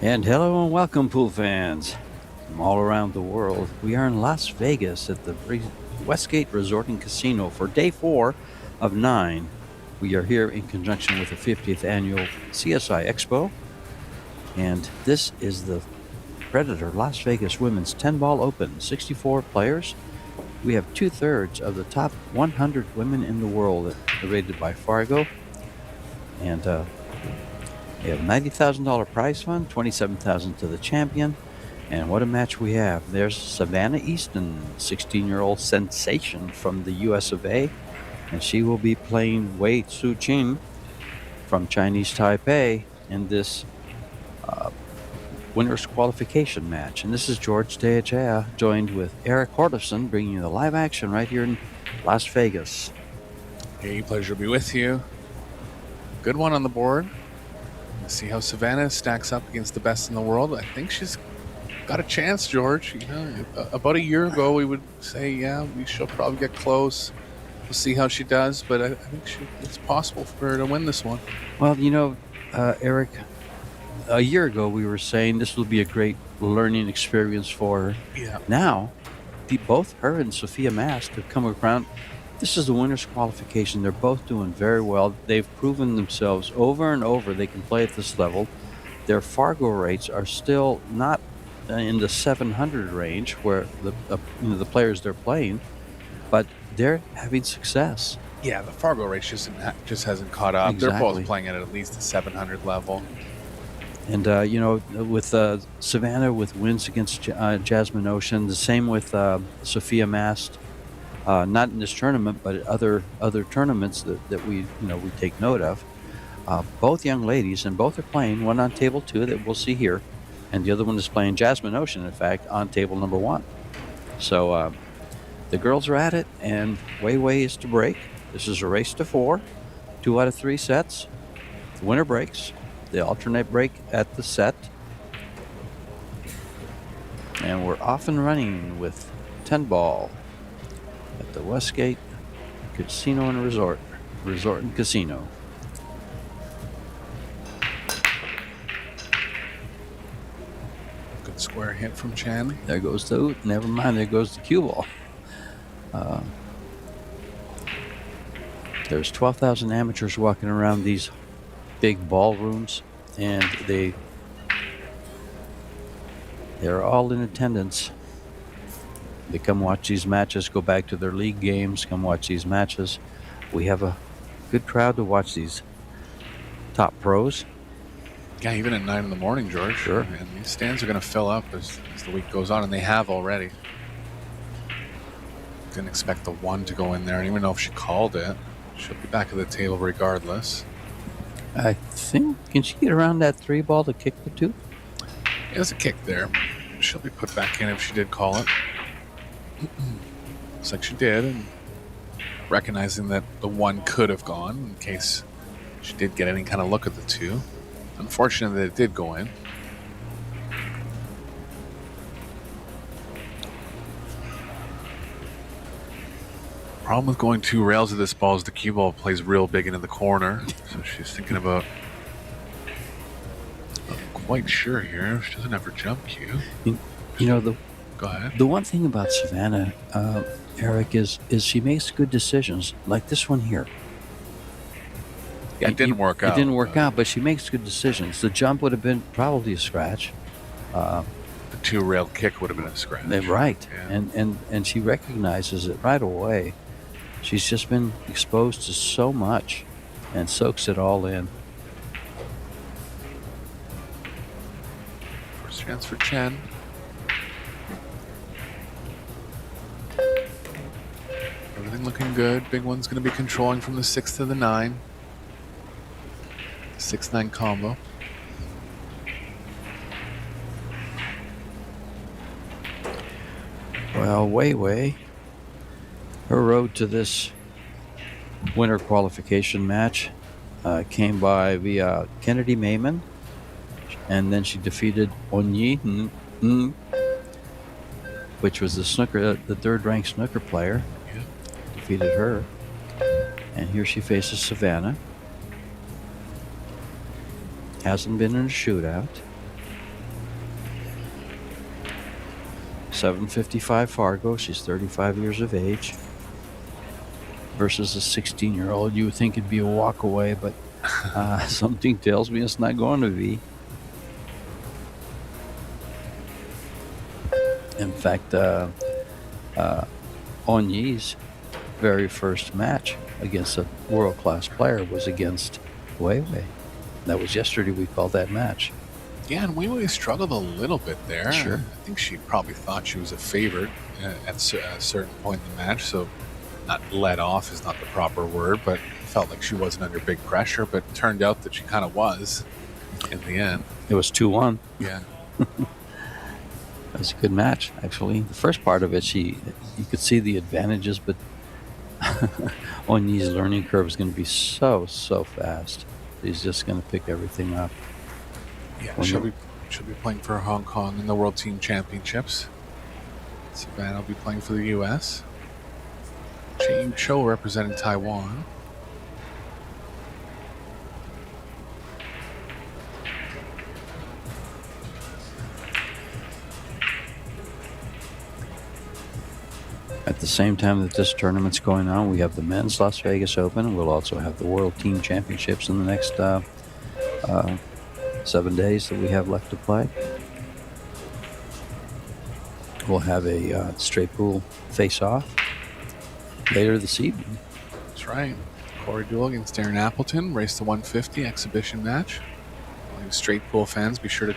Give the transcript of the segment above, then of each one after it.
And hello and welcome, pool fans from all around the world. We are in Las Vegas at the Westgate Resort and Casino for day 4 of 9. We are here in conjunction with the 50th annual CSI Expo, and this is the Predator Las Vegas Women's 10-Ball Open, 64 players. We have 2/3 of the top 100 women in the world rated by Fargo, and we have a $90,000 prize fund, $27,000 to the champion. And what a match we have. There's Savannah Easton, 16-year-old sensation from the US of A. And she will be playing Wei Tzu-Chin from Chinese Taipei in this winner's qualification match. And this is George Deachea, joined with Eric Hordefson, bringing you the live action right here in Las Vegas. Hey, pleasure to be with you. Good one on the board. Let's see how Savannah stacks up against the best in the world. I think she's got a chance, George. About a year ago, we would say, yeah, she'll probably get close. We'll see how she does, but I think it's possible for her to win this one. Well, Eric, a year ago we were saying this will be a great learning experience for her. Yeah. Now, both her and Sophia Mast have come around. This is the winner's qualification. They're both doing very well. They've proven themselves over and over they can play at this level. Their Fargo rates are still not in the 700 range where the players they're playing, but they're having success. Yeah, the Fargo rate just hasn't caught up. Exactly. They're both playing at least the 700 level. And, with Savannah with wins against Jasmine Ocean, the same with Sophia Mast, not in this tournament, but other tournaments that we take note of. Both young ladies, and both are playing, one on table 2 that we'll see here, and the other one is playing Jasmine Ocean, in fact, on table number 1. So the girls are at it, and Wei is to break. This is a race to 4, 2 out of 3 sets. The winner breaks. They alternate break at the set. And we're off and running with 10-ball at the Westgate Casino and Resort and Casino. Good square hit from Chen. There goes the, never mind, there goes the cue ball. There's 12,000 amateurs walking around these big ballrooms, and they're all in attendance. They come watch these matches, go back to their league games, come watch these matches. We have a good crowd to watch these top pros. Yeah, even at 9 in the morning, George. Sure. And these stands are going to fill up as the week goes on, and they have already. Didn't expect the 1 to go in there. I don't even know if she called it. She'll be back at the table regardless. I think, can she get around that 3 ball to kick the 2? There's a kick there. She'll be put back in if she did call it. Looks like she did, and recognizing that the 1 could have gone in case she did get any kind of look at the 2. Unfortunate that it did go in. Problem with going 2 rails of this ball is the cue ball plays real big into the corner. So she's thinking about... Not quite sure here. She doesn't have her jump cue. Go ahead. The one thing about Savannah, Eric, is she makes good decisions, like this one here. Yeah, it didn't work out. It didn't work out, but she makes good decisions. The jump would have been probably a scratch. The 2-rail kick would have been a scratch. Right. Yeah. And she recognizes it right away. She's just been exposed to so much and soaks it all in. First chance for Chen. Everything looking good. Big one's going to be controlling from the 6 to the 9. 6-9 combo. Well, Wei, her road to this winter qualification match came by via Kennedy Mayman, and then she defeated Onyi, which was the 3rd-ranked snooker player. Yeah. Defeated her, and here she faces Savannah. Hasn't been in a shootout. 755 Fargo. She's 35 years of age. Versus a 16-year-old. You would think it'd be a walk away, but something tells me it's not going to be. In fact, Onyi's very first match against a world-class player was against WEI. That was yesterday. We called that match. Yeah, and WEI struggled a little bit there. Sure. I think she probably thought she was a favorite at a certain point in the match, so not let off is not the proper word, but felt like she wasn't under big pressure, but it turned out that she kind of was in the end. It was 2-1. Yeah. It was a good match, actually. The first part of it, you could see the advantages, but Onyi's learning curve is going to be so fast. He's just going to pick everything up. Yeah, she'll be playing for Hong Kong in the World Team Championships. Savannah will be playing for the U.S. Yu Cho representing Taiwan. At the same time that this tournament's going on, we have the men's Las Vegas Open, and we'll also have the World Team Championships in the next 7 days that we have left to play. We'll have a straight pool face-off later this evening. That's right. Corey Duel against Darren Appleton, race to 150 exhibition match. All you straight pool fans, be sure to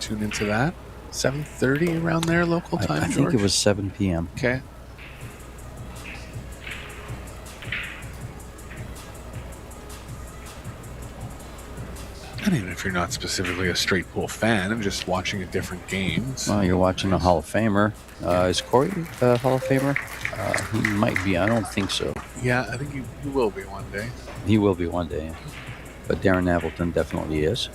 tune into that. 7:30 around there local time. I think it was 7 p.m. Okay. I mean, if you're not specifically a straight pool fan and just watching a different games. Well, you're watching a Hall of Famer. Is Corey a Hall of Famer? He might be. I don't think so. Yeah, I think he will be one day. He will be one day. But Darren Appleton definitely is.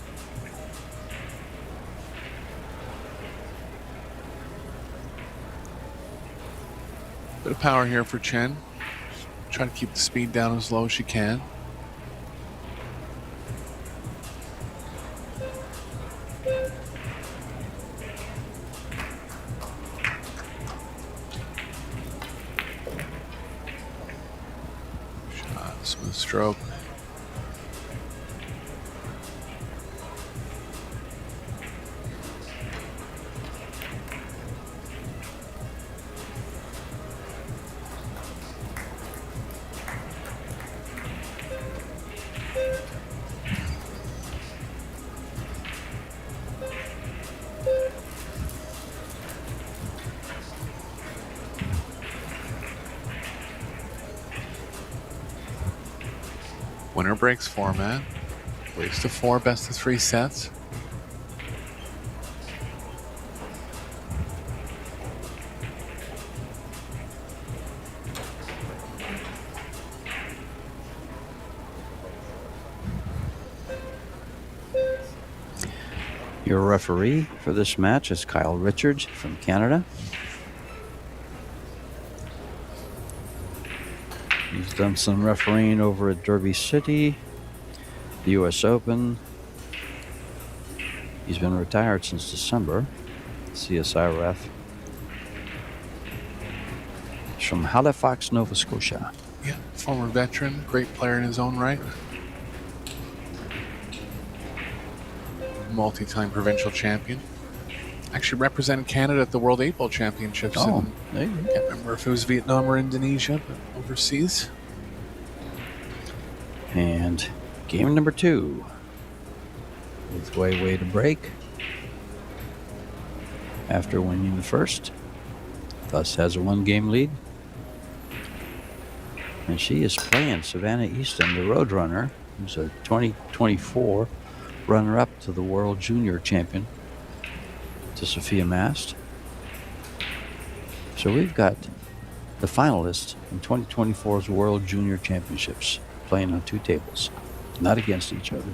Bit of power here for Chen. Try to keep the speed down as low as she can. Smooth stroke. Winner breaks format. Race to 4, best of 3 sets. Your referee for this match is Kyle Richards from Canada. He's done some refereeing over at Derby City, the U.S. Open. He's been retired since December. CSI ref. He's from Halifax, Nova Scotia. Yeah, former veteran, great player in his own right. Multi-time provincial champion. Actually represented Canada at the World 8 Ball Championships. Oh, there you I go. can't remember if it was Vietnam or Indonesia, but overseas. And game number 2. With way to break. After winning the first. Thus has a 1-game lead. And she is playing Savannah Easton, the Roadrunner, who's a 2024 runner-up to the World Junior Champion, to Sophia Mast. So we've got the finalists in 2024's World Junior Championships playing on 2 tables, not against each other.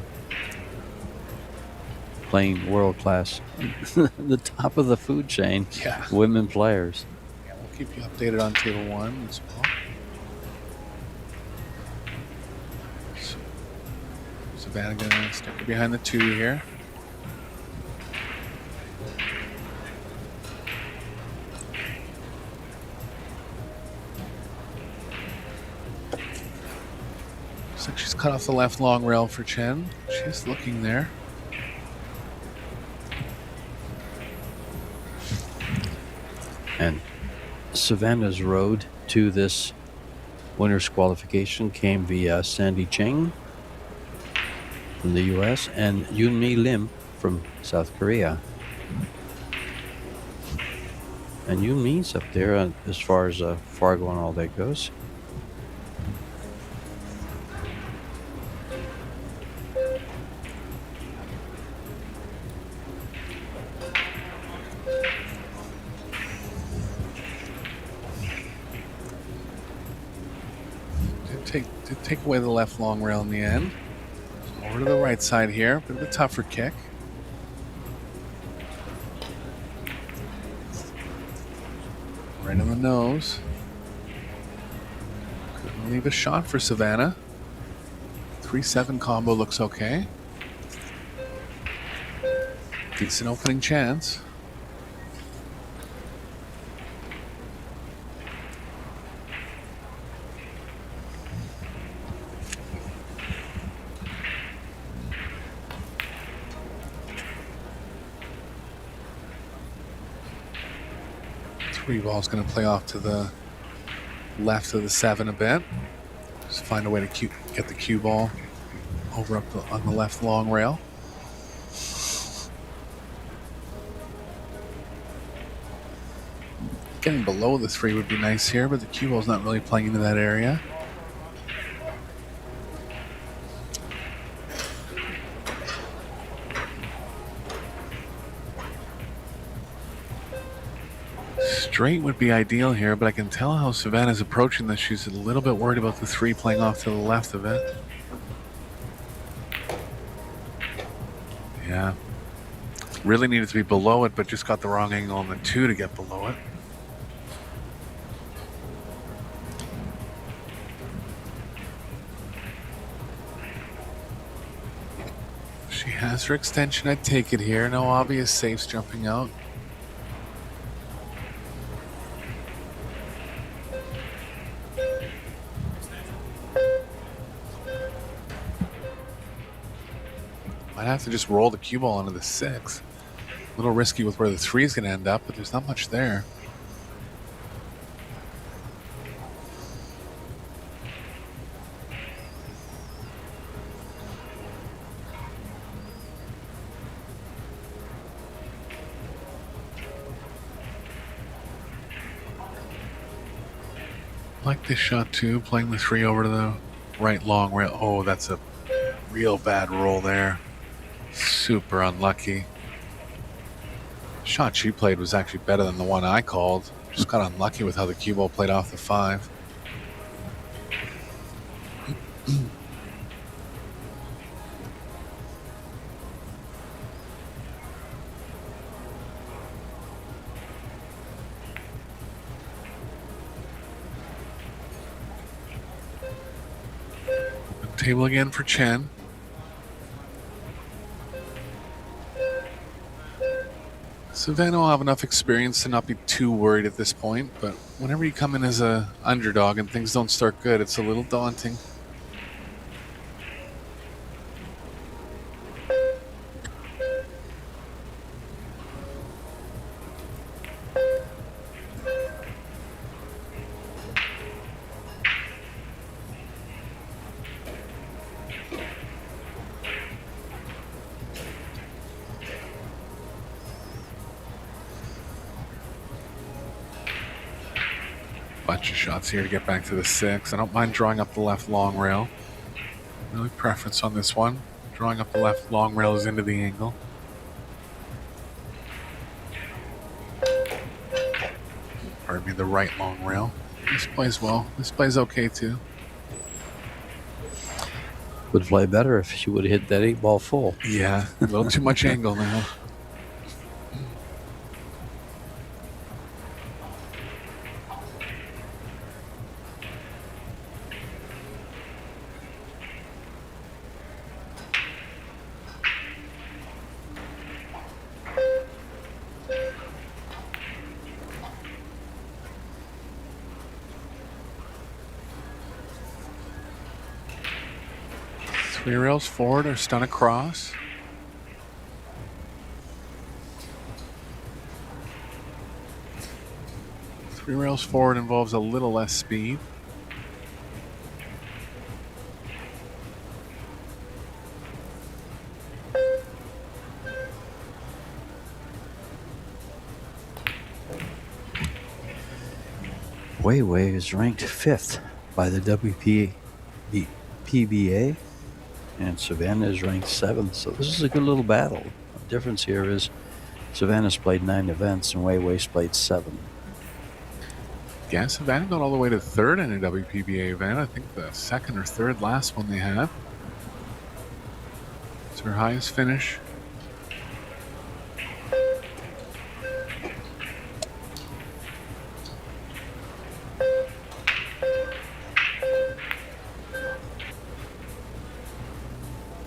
Playing world-class, the top of the food chain, Yeah. women players. Yeah, we'll keep you updated on table 1 as well. So, Savannah gonna stick her behind the 2 here. Looks like she's cut off the left long rail for Chen. She's looking there. And Savannah's road to this winner's qualification came via Sandy Cheng from the US and Yoonmi Lim from South Korea. And Yoonmi's up there as far as Fargo and all that goes. Did take away the left long rail in the end. Over to the right side here. Bit of a tougher kick. Right in the nose. Couldn't leave a shot for Savannah. 3-7 combo looks okay. Decent opening chance. Three ball's going to play off to the left of the 7 a bit. Just find a way to get the cue ball over on the left long rail. Getting below the 3 would be nice here, but the cue ball's not really playing into that area. Straight would be ideal here, but I can tell how Savannah's approaching this. She's a little bit worried about the 3 playing off to the left of it. Yeah. Really needed to be below it, but just got the wrong angle on the 2 to get below it. She has her extension. I'd take it here. No obvious safes jumping out. Might have to just roll the cue ball onto the 6. A little risky with where the 3 is going to end up, but there's not much there. Like this shot too, playing the 3 over to the right long rail. Oh, that's a real bad roll there. Super unlucky. Shot she played was actually better than the one I called. Just got unlucky with how the cue ball played off the 5. Table again for Chen. Savannah will have enough experience to not be too worried at this point, but whenever you come in as a underdog and things don't start good, it's a little daunting. Bunch of shots here to get back to the 6. I don't mind drawing up the left long rail. Really preference on this one. Drawing up the left long rail is into the angle. Pardon me, the right long rail. This plays well. This plays okay too. Would play better if she would have hit that 8 ball full. Yeah, a little too much angle now. 3 rails forward or stun across. Three rails forward involves a little less speed. WEI is ranked 5th by the PBA, and Savannah is ranked 7th. So this is a good little battle. The difference here is Savannah's played 9 events and WEI's played 7. Yeah, Savannah got all the way to 3rd in a WPBA event. I think the 2nd or 3rd last one they had. It's her highest finish.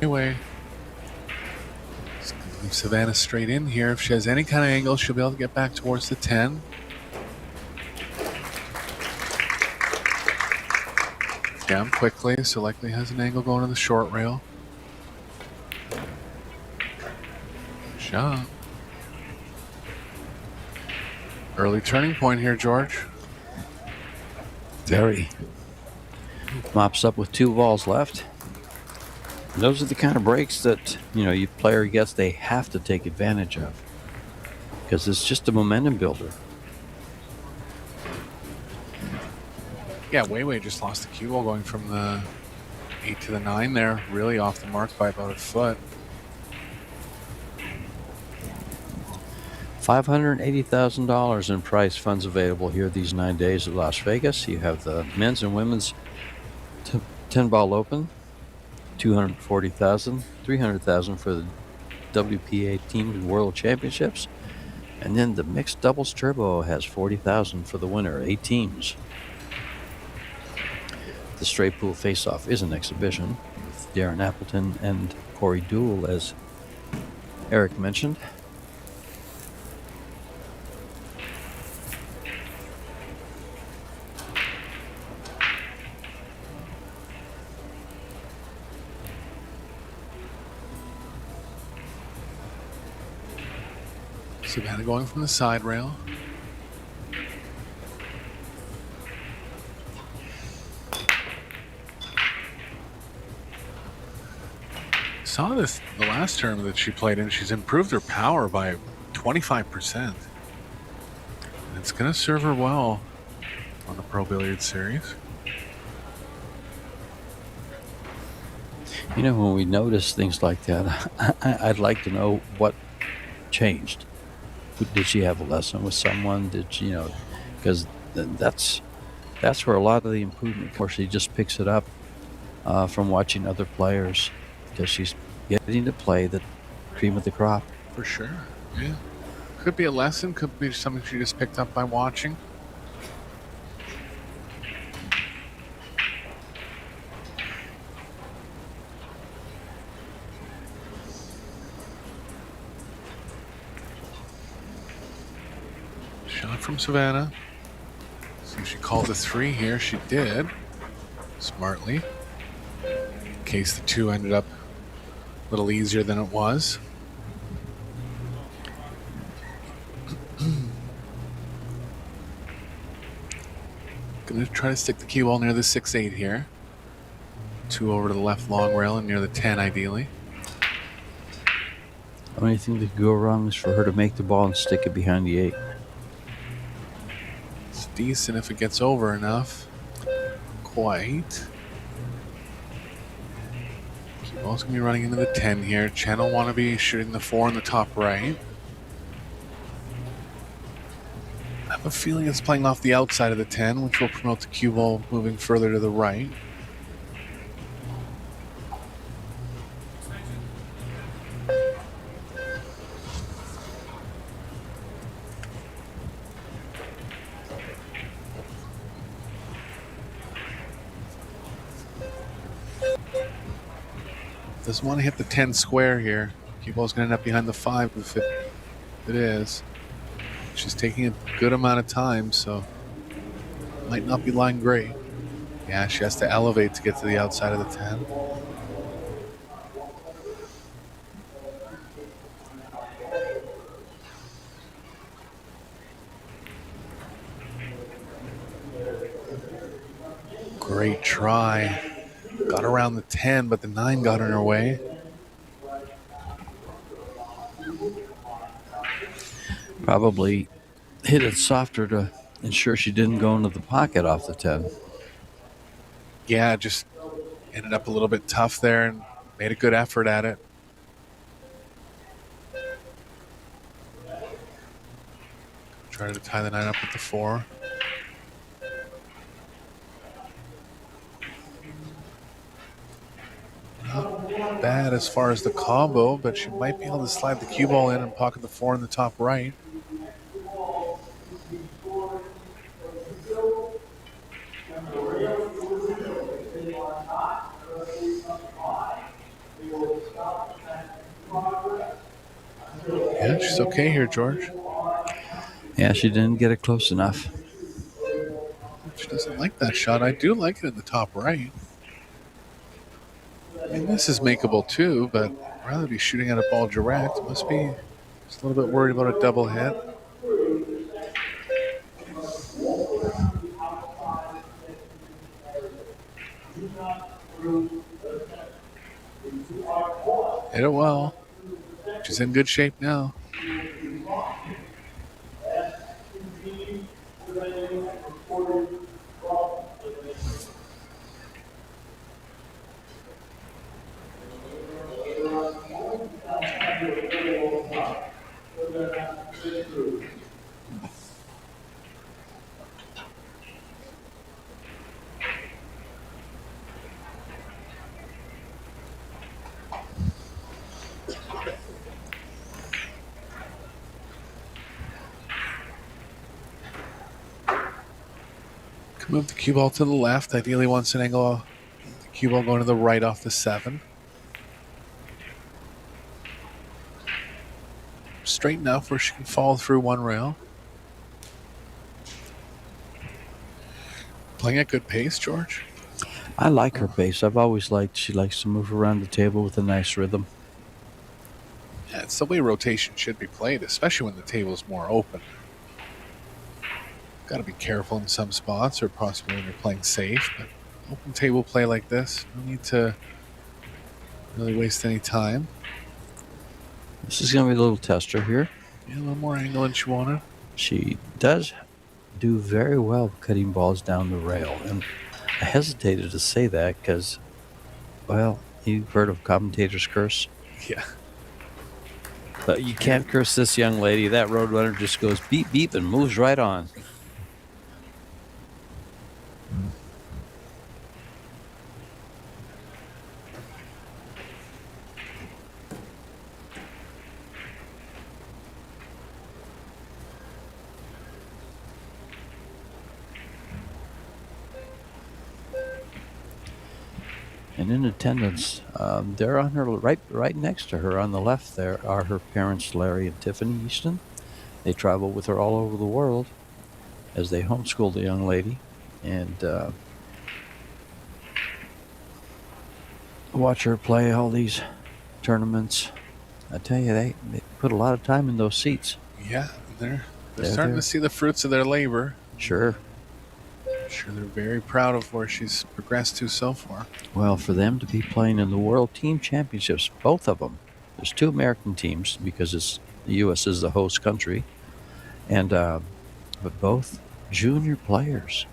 Anyway, leave Savannah straight in here. If she has any kind of angle, she'll be able to get back towards the 10. Down quickly, so likely has an angle going to the short rail. Shot. Early turning point here, George. Very. Mops up with 2 balls left. And those are the kind of breaks that, your player gets, they have to take advantage of. Because it's just a momentum builder. Yeah, WEI just lost the cue ball going from the 8 to the 9 there. Really off the mark by about a foot. $580,000 in prize funds available here these 9 days at Las Vegas. You have the men's and women's 10-ball open, $240,000, $300,000 for the WPA Team World Championships, and then the mixed doubles turbo has $40,000 for the winner, 8 teams. The straight pool face-off is an exhibition with Darren Appleton and Corey Dool, as Eric mentioned. Savannah going from the side rail. Saw this the last term that she played in. She's improved her power by 25%. And it's going to serve her well on the Pro Billiard Series. When we notice things like that, I'd like to know what changed. Did she have a lesson with someone? Did she, because that's where a lot of the improvement, of course, she just picks it up from watching other players, because she's getting to play the cream of the crop. For sure, yeah. Could be a lesson, could be something she just picked up by watching. Shot from Savannah. See if she called a 3 here. She did. Smartly. In case the 2 ended up a little easier than it was. Gonna try to stick the cue ball near the 6-8 here. 2 over to the left long rail and near the 10 ideally. The only thing that could go wrong is for her to make the ball and stick it behind the 8. It's decent if it gets over enough. Quite. Cue ball's gonna be running into the 10 here. Channel wanna be shooting the 4 in the top right. I have a feeling it's playing off the outside of the 10, which will promote the cue ball moving further to the right. Doesn't want to hit the 10 square here. Cue ball's going to end up behind the 5 if it is. She's taking a good amount of time, so might not be lying great. Yeah, she has to elevate to get to the outside of the 10. Great try. Got around the 10, but the 9 got in her way. Probably hit it softer to ensure she didn't go into the pocket off the 10. Yeah, just ended up a little bit tough there and made a good effort at it. Try to tie the 9 up with the 4. Not bad as far as the combo, but she might be able to slide the cue ball in and pocket the 4 in the top right. Yeah, she's okay here, George. Yeah, she didn't get it close enough. She doesn't like that shot. I do like it in the top right. I mean, this is makeable too, but I'd rather be shooting at a ball direct. Must be just a little bit worried about a double hit. Hit it well. She's in good shape now. Move the cue ball to the left. Ideally wants an angle of the cue ball going to the right off the 7. Straight enough where she can fall through one rail. Playing at good pace, George. I like her pace. I've always liked she likes to move around the table with a nice rhythm. Yeah, it's the way rotation should be played, especially when the table's more open. Got to be careful in some spots, or possibly when you're playing safe. But open table play like this, no need to really waste any time. This is going to be a little tester here. Yeah, a little more angle than she wanted. She does do very well cutting balls down the rail. And I hesitated to say that because, well, you've heard of commentator's curse. Yeah. But you can't curse this young lady. That roadrunner just goes beep, beep, and moves right on. And in attendance, they're on her right next to her on the left. There are her parents, Larry and Tiffany Easton. They travel with her all over the world as they homeschool the young lady and watch her play all these tournaments. I tell you, they put a lot of time in those seats. Yeah, they're starting to see the fruits of their labor. Sure. I'm sure they're very proud of where she's progressed to so far. Well, for them to be playing in the World Team Championships, both of them. There's 2 American teams because the U.S. is the host country, and but both junior players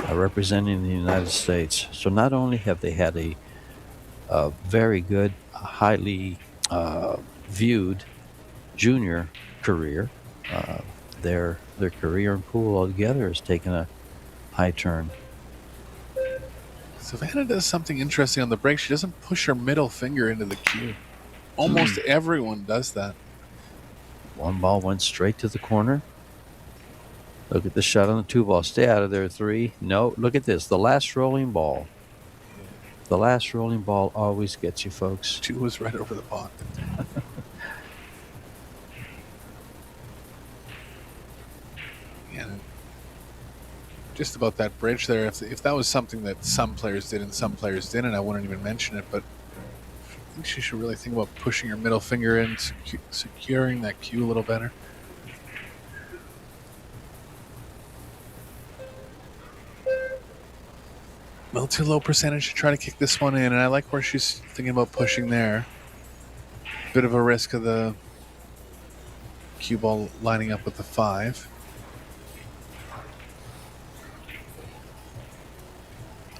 are representing the United States. So not only have they had a very good, highly viewed junior career, their career in pool altogether has taken a high turn. Savannah does something interesting on the break. She doesn't push her middle finger into the cue. Almost everyone does that. One ball went straight to the corner. Look at the shot on the 2 ball. Stay out of there, 3. No, look at this. The last rolling ball. The last rolling ball always gets you, folks. 2 was right over the pot. Yeah. Just about that bridge there. If that was something that some players did and some players didn't, I wouldn't even mention it. But I think she should really think about pushing her middle finger in, securing that cue a little better. A little too low percentage to try to kick this one in, and I like where she's thinking about pushing there. Bit of a risk of the cue ball lining up with the 5.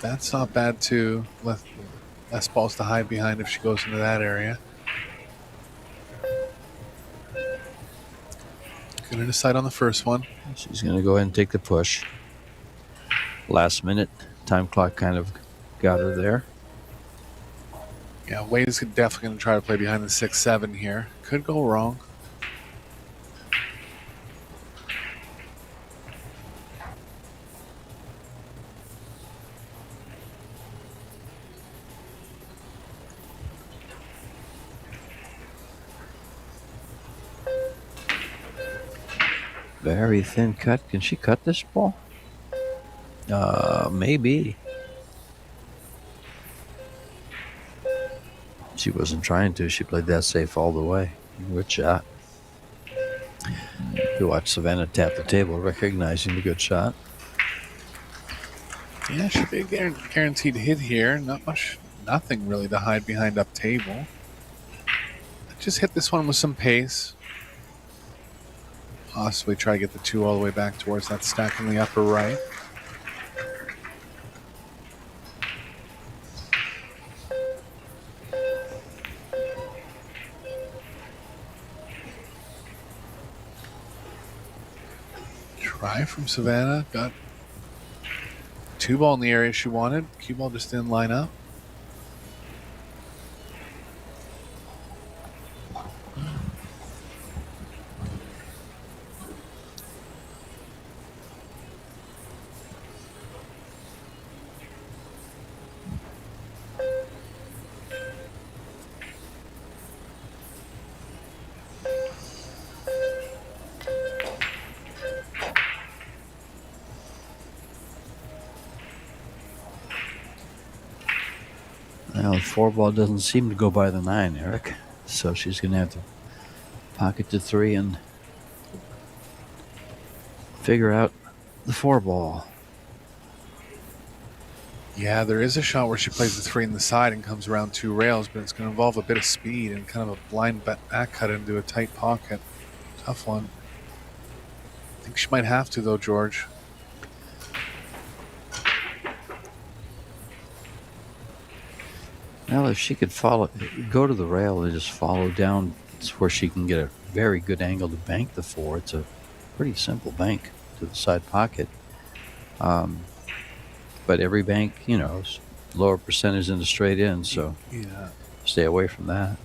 That's not bad too. Less balls to hide behind if she goes into that area. Gonna decide on the first one. She's going to go ahead and take the push. Last minute, time clock kind of got her there. Yeah, WEI's definitely going to try to play behind the 6-7 here. Could go wrong. Very thin cut. Can she cut this ball? Maybe. She wasn't trying to. She played that safe all the way. Good shot. You watch Savannah tap the table, recognizing the good shot. Yeah, should be a guaranteed hit here. Nothing really to hide behind up table. Just hit this one with some pace. Possibly try to get the 2 all the way back towards that stack in the upper right. Try from Savannah. Got 2 ball in the area she wanted. Cue ball just didn't line up. Well, the 4 ball doesn't seem to go by the 9, Eric. So she's going to have to pocket the 3 and figure out the 4 ball. Yeah, there is a shot where she plays the 3 in the side and comes around 2 rails, but it's going to involve a bit of speed and kind of a blind back cut into a tight pocket. Tough one. I think she might have to, though, George. Well, if she could go to the rail and just follow down, it's where she can get a very good angle to bank the 4. It's a pretty simple bank to the side pocket. But every bank, is lower percentage into straight in, so Yeah. stay away from that.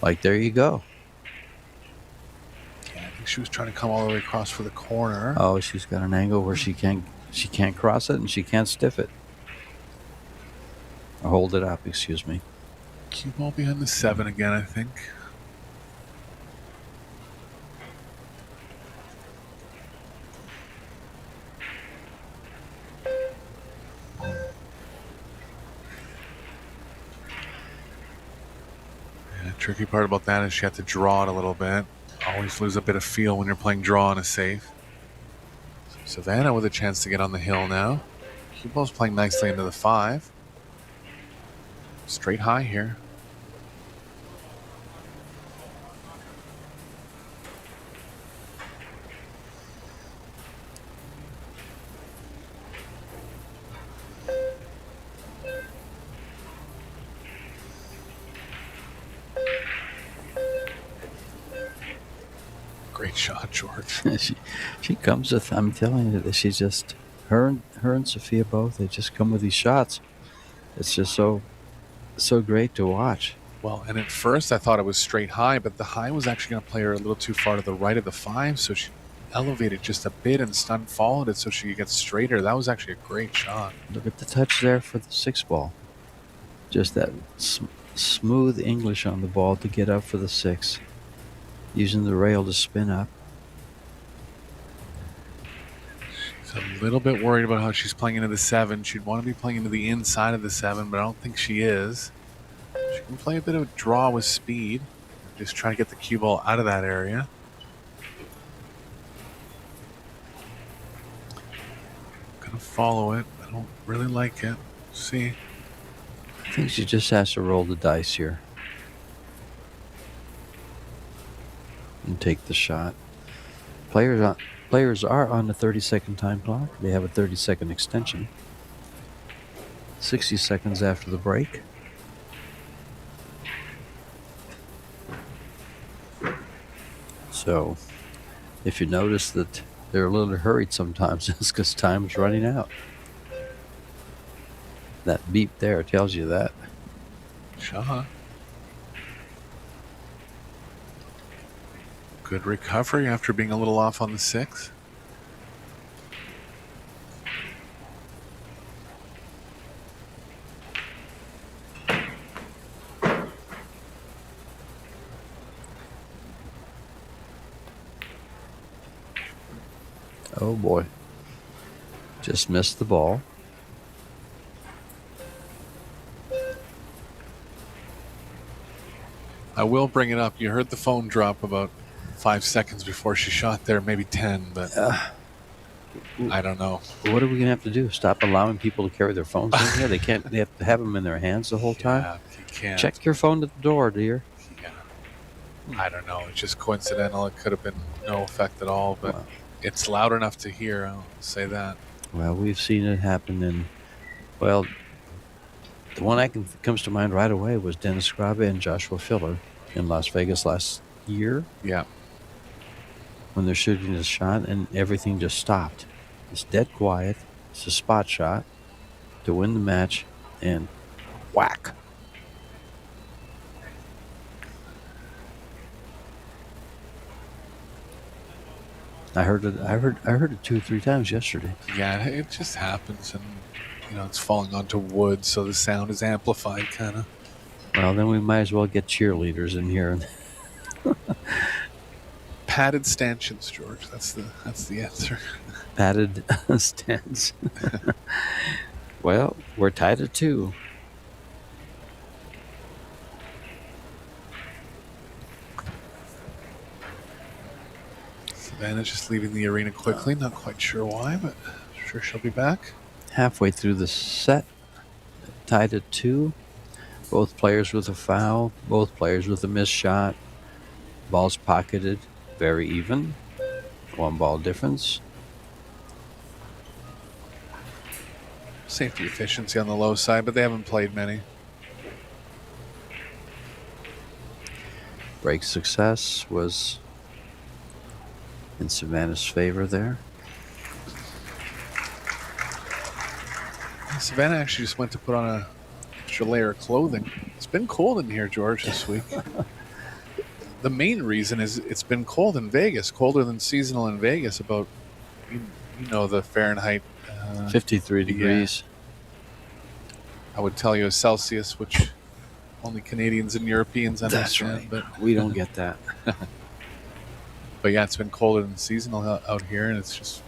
Like, there you go. Yeah, I think she was trying to come all the way across for the corner. Oh, she's got an angle where she can't cross it and she can't stiff it. Or hold it up, excuse me. Cue ball behind the 7 again, I think. Tricky part about that is she had to draw it a little bit. Always lose a bit of feel when you're playing draw on a safe. So Savannah with a chance to get on the hill now. Cue ball's playing nicely into the 5. Straight high here. Great shot, George. she comes with, I'm telling you, that she's just, her and Sophia both, they just come with these shots. It's just so great to watch. Well, and at first I thought it was straight high, but the high was actually going to play her a little too far to the right of the 5, so she elevated just a bit and stunned followed it so she could get straighter. That was actually a great shot. Look at the touch there for the 6 ball. Just that smooth English on the ball to get up for the 6. Using the rail to spin up. She's a little bit worried about how she's playing into the 7. She'd want to be playing into the inside of the 7, but I don't think she is. She can play a bit of draw with speed. Just trying to get the cue ball out of that area. Gonna follow it. I don't really like it. See. I think she just has to roll the dice here and take the shot. Players are on the 30-second time clock. They have a 30-second extension. 60 seconds after the break. So, if you notice that they're a little hurried sometimes, it's because time's running out. That beep there tells you that. Shot. Good recovery after being a little off on the 6. Oh boy. Just missed the ball. I will bring it up. You heard the phone drop about 5 seconds before she shot there, maybe 10, but I don't know. What are we gonna have to do? Stop allowing people to carry their phones in here? They can't. They have to have them in their hands the whole time. Yeah, you can't. Check your phone at the door, dear. Yeah. I don't know. It's just coincidental. It could have been no effect at all, but Wow. it's loud enough to hear. I'll say that. Well, we've seen it happen in. Well, the one that comes to mind right away was Dennis Grabe and Joshua Filler in Las Vegas last year Yeah. when they're shooting a shot and everything just stopped. It's dead quiet. It's a spot shot to win the match, and whack. I heard it. I heard it 2 or 3 times yesterday. Yeah, it just happens, and it's falling onto wood, so the sound is amplified, kind of. Well, then we might as well get cheerleaders in here. Padded stanchions, George. That's the answer. Padded stands. Well, we're tied at 2. Savannah's just leaving the arena quickly. Not quite sure why, but sure she'll be back. Halfway through the set, tied at 2. Both players with a foul. Both players with a missed shot. Balls pocketed. Very even. 1 ball difference. Safety efficiency on the low side, but they haven't played many. Break success was in Savannah's favor there. Savannah actually just went to put on an extra layer of clothing. It's been cold in here, George, this week. The main reason is it's been cold in Vegas, colder than seasonal in Vegas, about, the Fahrenheit. 53 degrees. I would tell you a Celsius, which only Canadians and Europeans understand. That's right. But We don't get that. But yeah, it's been colder than seasonal out here, and it's just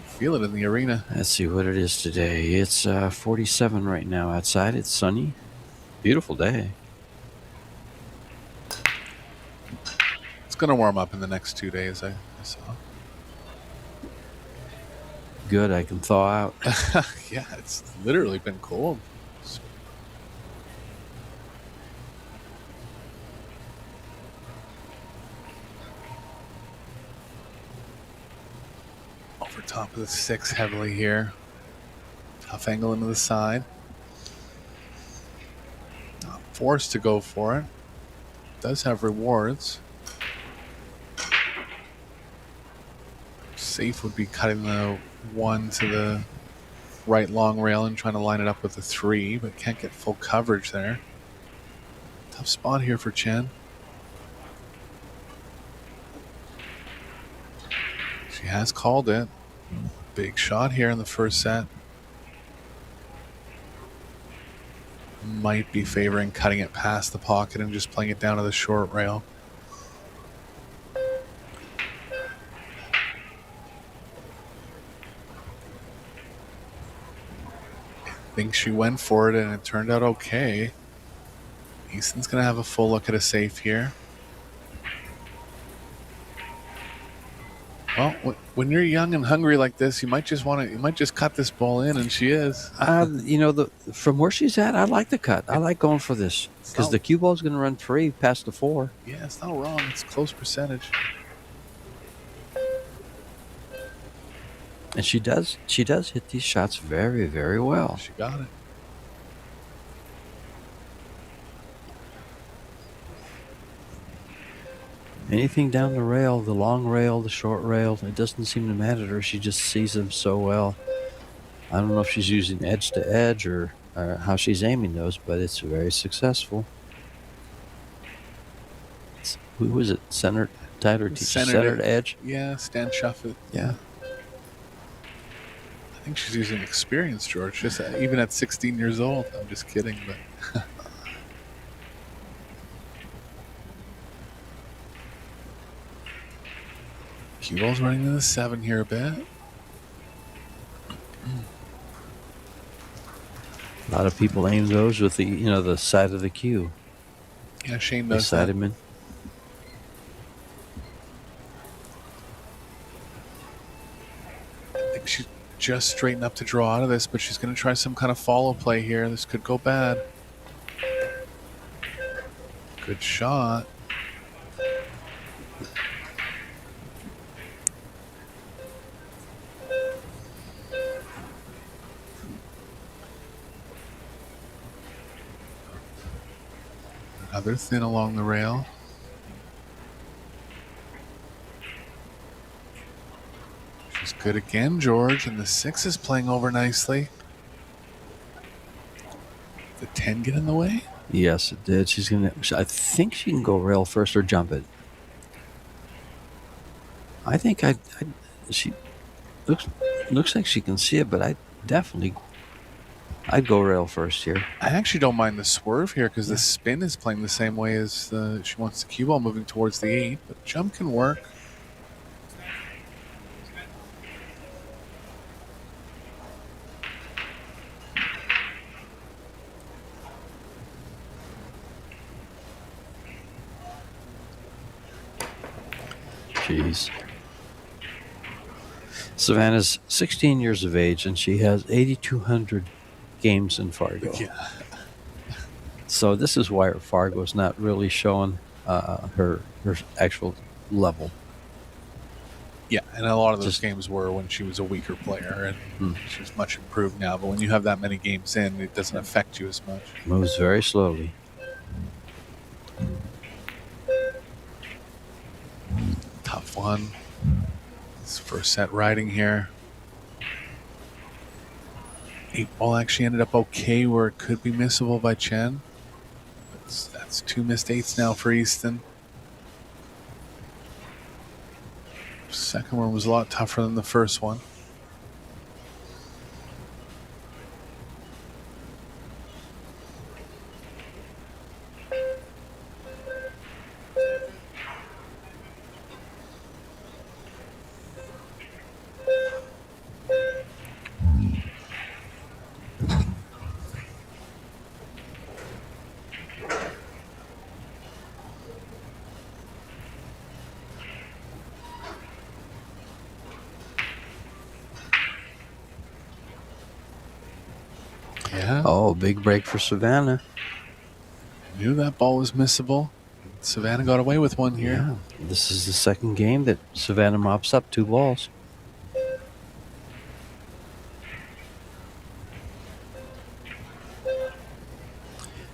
feel it in the arena. Let's see what it is today. It's 47 right now outside. It's sunny. Beautiful day. It's going to warm up in the next 2 days, I saw. Good, I can thaw out. Yeah, it's literally been cold. Over top of the 6 heavily here. Tough angle into the side. Not forced to go for it. Does have rewards. Safe would be cutting the 1 to the right long rail and trying to line it up with the 3, but can't get full coverage there. Tough spot here for Chen. She has called it. Big shot here in the first set. Might be favoring cutting it past the pocket and just playing it down to the short rail. I think she went for it and it turned out okay. Easton's going to have a full look at a safe here. Well, when you're young and hungry like this, you might just cut this ball in, and she is. You know, from where she's at, I like the cut. I like going for this because the cue ball's going to run free past the 4. Yeah, it's not wrong. It's close percentage. And she does hit these shots very, very well. She got it. Anything down the rail, the long rail, the short rail, it doesn't seem to matter to her. She just sees them so well. I don't know if she's using edge to edge or how she's aiming those, but it's very successful. Who was it? Centered, tight or centered edge? Yeah, stand shuffle. Yeah. I think she's using experience, George. Just even at 16 years old. I'm just kidding, but. Cue ball's running to the 7 here a bit. A lot of people aim those with the side of the cue. Yeah, Shane does side him in. I think she's just straightened up to draw out of this, but she's going to try some kind of follow play here. This could go bad. Good shot. Another thin along the rail. She's good again, George, and the 6 is playing over nicely. Did the 10 get in the way? Yes, it did. I think she can go rail first or jump it. I think she looks like she can see it, but I'd go rail first here. I actually don't mind the swerve here because the spin is playing the same way as she wants the cue ball moving towards the 8, but jump can work. Jeez. Savannah's 16 years of age, and she has 8,200 games in Fargo. Yeah. So this is why Fargo's not really showing her actual level. Yeah, and a lot of those games were when she was a weaker player, and she's much improved now. But when you have that many games in, it doesn't affect you as much. Moves very slowly. Tough one. This first set riding here. 8 ball actually ended up okay where it could be missable by Chen. That's 2 missed 8s now for Easton. Second one was a lot tougher than the first one. Yeah. Oh, big break for Savannah. Knew that ball was missable. Savannah got away with one here. Yeah. This is the second game that Savannah mops up 2 balls.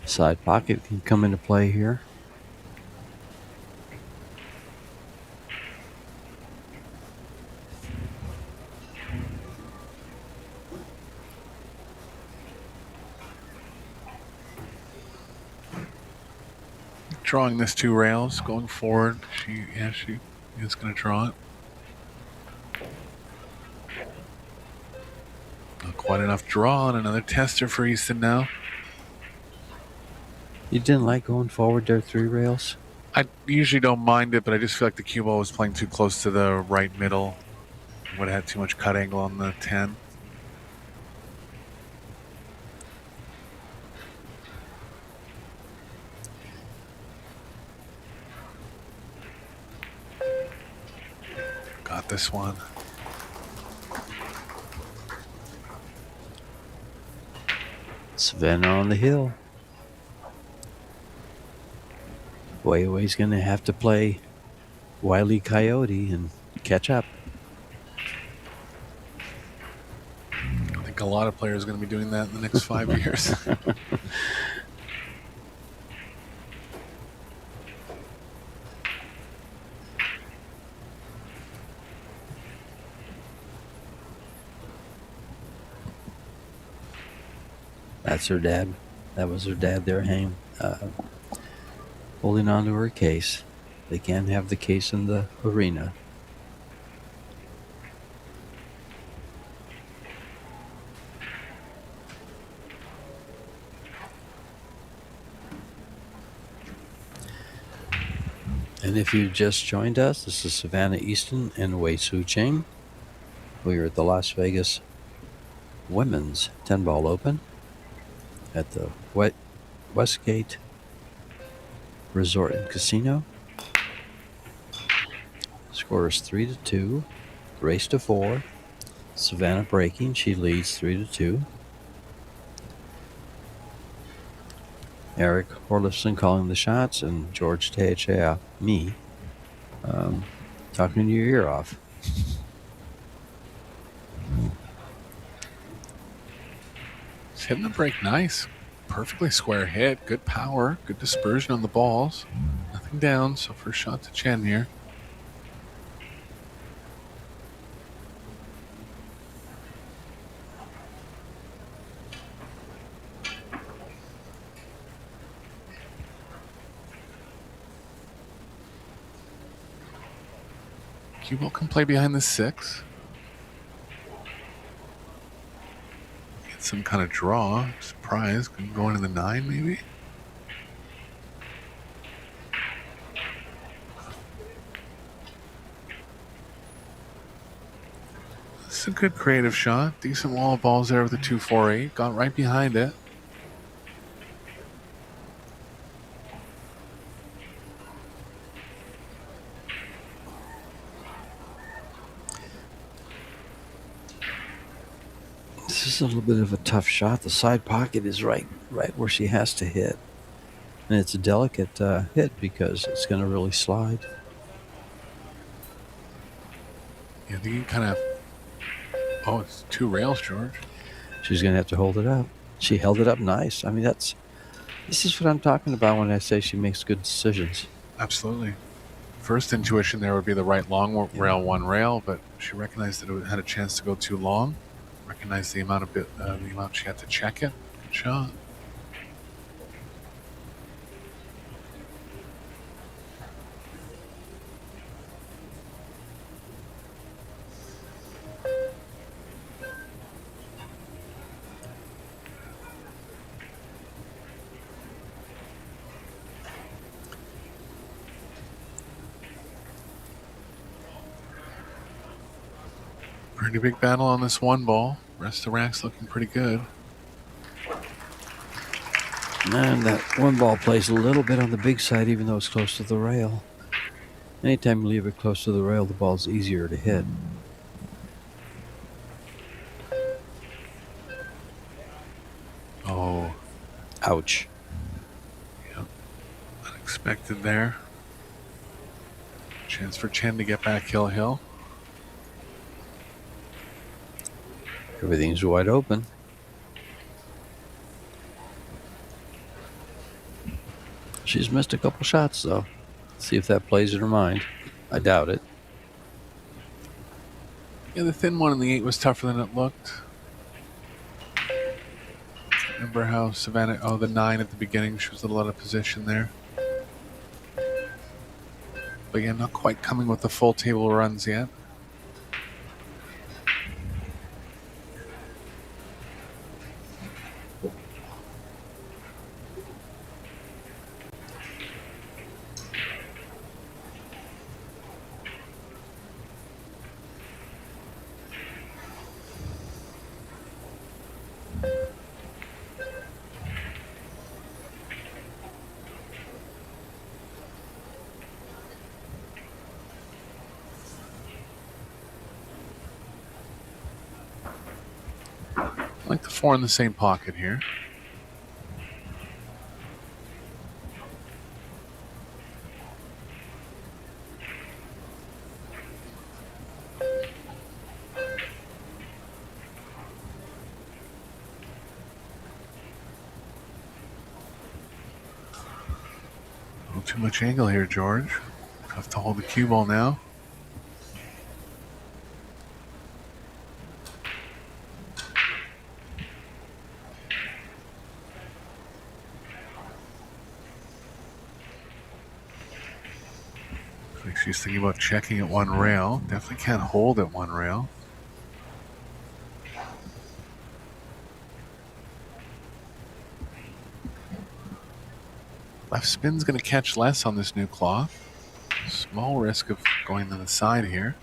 Side pocket can come into play here. Drawing this 2 rails going forward. She is going to draw it. Not quite enough draw, and another tester for Easton now. You didn't like going forward there 3 rails? I usually don't mind it, but I just feel like the cue ball was playing too close to the right middle. Would have had too much cut angle on the 10. got this one. Savannah on the hill. WEI's going to have to play Wile E. Coyote and catch up. I think a lot of players are going to be doing that in the next 5 years. That's her dad. That was her dad there, holding on to her case. They can't have the case in the arena. And if you just joined us, this is Savannah Easton and Wei Su Ching. We are at the Las Vegas Women's 10-Ball Open at the Westgate Resort and Casino. Score is 3-2. Race to 4. Savannah breaking. She leads 3-2. Eric Horlifson calling the shots, and George Teachea, me, talking your ear off. She's hitting the break nice. Perfectly square hit. Good power. Good dispersion on the balls. Nothing down, so first shot to Chen here. Cue ball can play behind the 6. Get some kind of draw. Surprise. Can go into the 9 maybe. This is a good creative shot. Decent wall of balls there with the 2-4-8. Got right behind it. This is a little bit of a tough shot. The side pocket is right where she has to hit. And it's a delicate hit because it's going to really slide. Yeah, I think you kind of... Oh, it's 2 rails, George. She's going to have to hold it up. She held it up nice. I mean, this is what I'm talking about when I say she makes good decisions. Absolutely. First intuition there would be the right long rail, 1 rail, but she recognized that it had a chance to go too long. Recognized the amount she had to check it. Good shot. Pretty big battle on this 1 ball. Rest of the rack's looking pretty good. And that 1 ball plays a little bit on the big side, even though it's close to the rail. Anytime you leave it close to the rail, the ball's easier to hit. Oh. Ouch. Yep. Unexpected there. Chance for Chen to get back hill. Everything's wide open. She's missed a couple shots, though. See if that plays in her mind. I doubt it. Yeah, the thin one in the 8 was tougher than it looked. Remember how Savannah... Oh, the 9 at the beginning. She was a little out of position there. But yeah, not quite coming with the full table runs yet. Like the 4 in the same pocket here. A little too much angle here, George. Have to hold the cue ball now. Looks like she's thinking about checking at one rail. Definitely can't hold at one rail. Left spin's going to catch less on this new cloth. Small risk of going to the side here.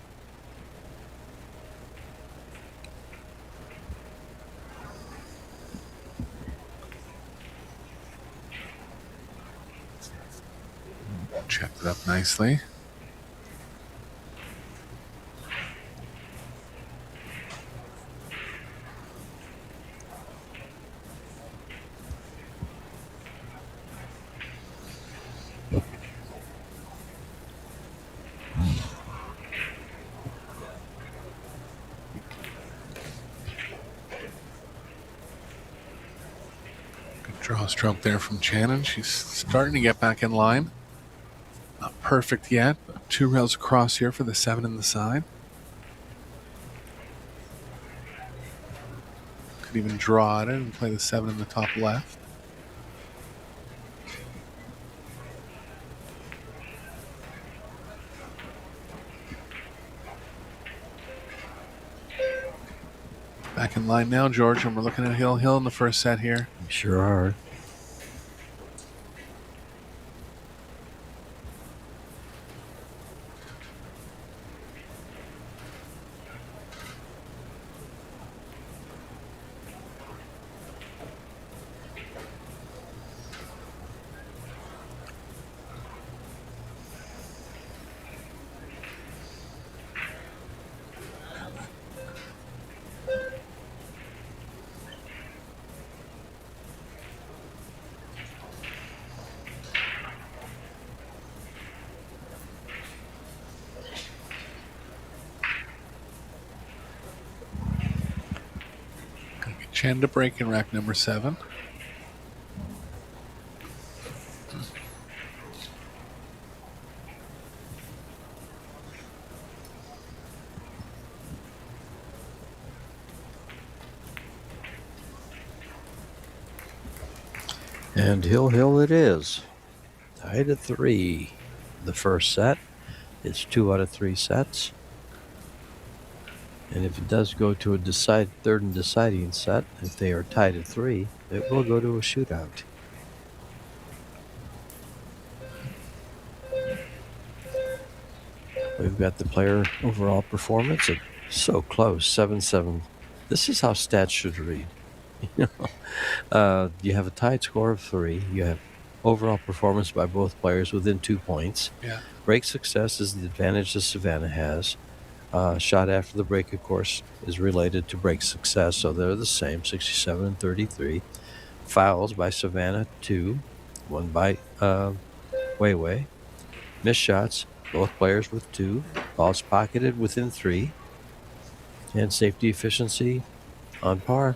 Checked it up nicely. Draw stroke there from Shannon. She's starting to get back in line. Not perfect yet, but 2 rails across here for the 7 in the side. Could even draw at it and play the 7 in the top left. Back in line now, George, and we're looking at Hill in the first set here. We sure are. Chen to break in rack number 7. And Hill it is. Tied at 3. The first set. It's 2 out of 3 sets. And if it does go to a third and deciding set, if they are tied at 3, it will go to a shootout. We've got the player overall performance at so close, 7-7. This is how stats should read. You have a tied score of 3. You have overall performance by both players within 2 points. Yeah. Break success is the advantage that Savannah has. Shot after the break, of course, is related to break success, so they're the same, 67 and 33. Fouls by Savannah, 2. 1 by WEI. Missed shots, both players with 2. Balls pocketed within 3. And safety efficiency on par,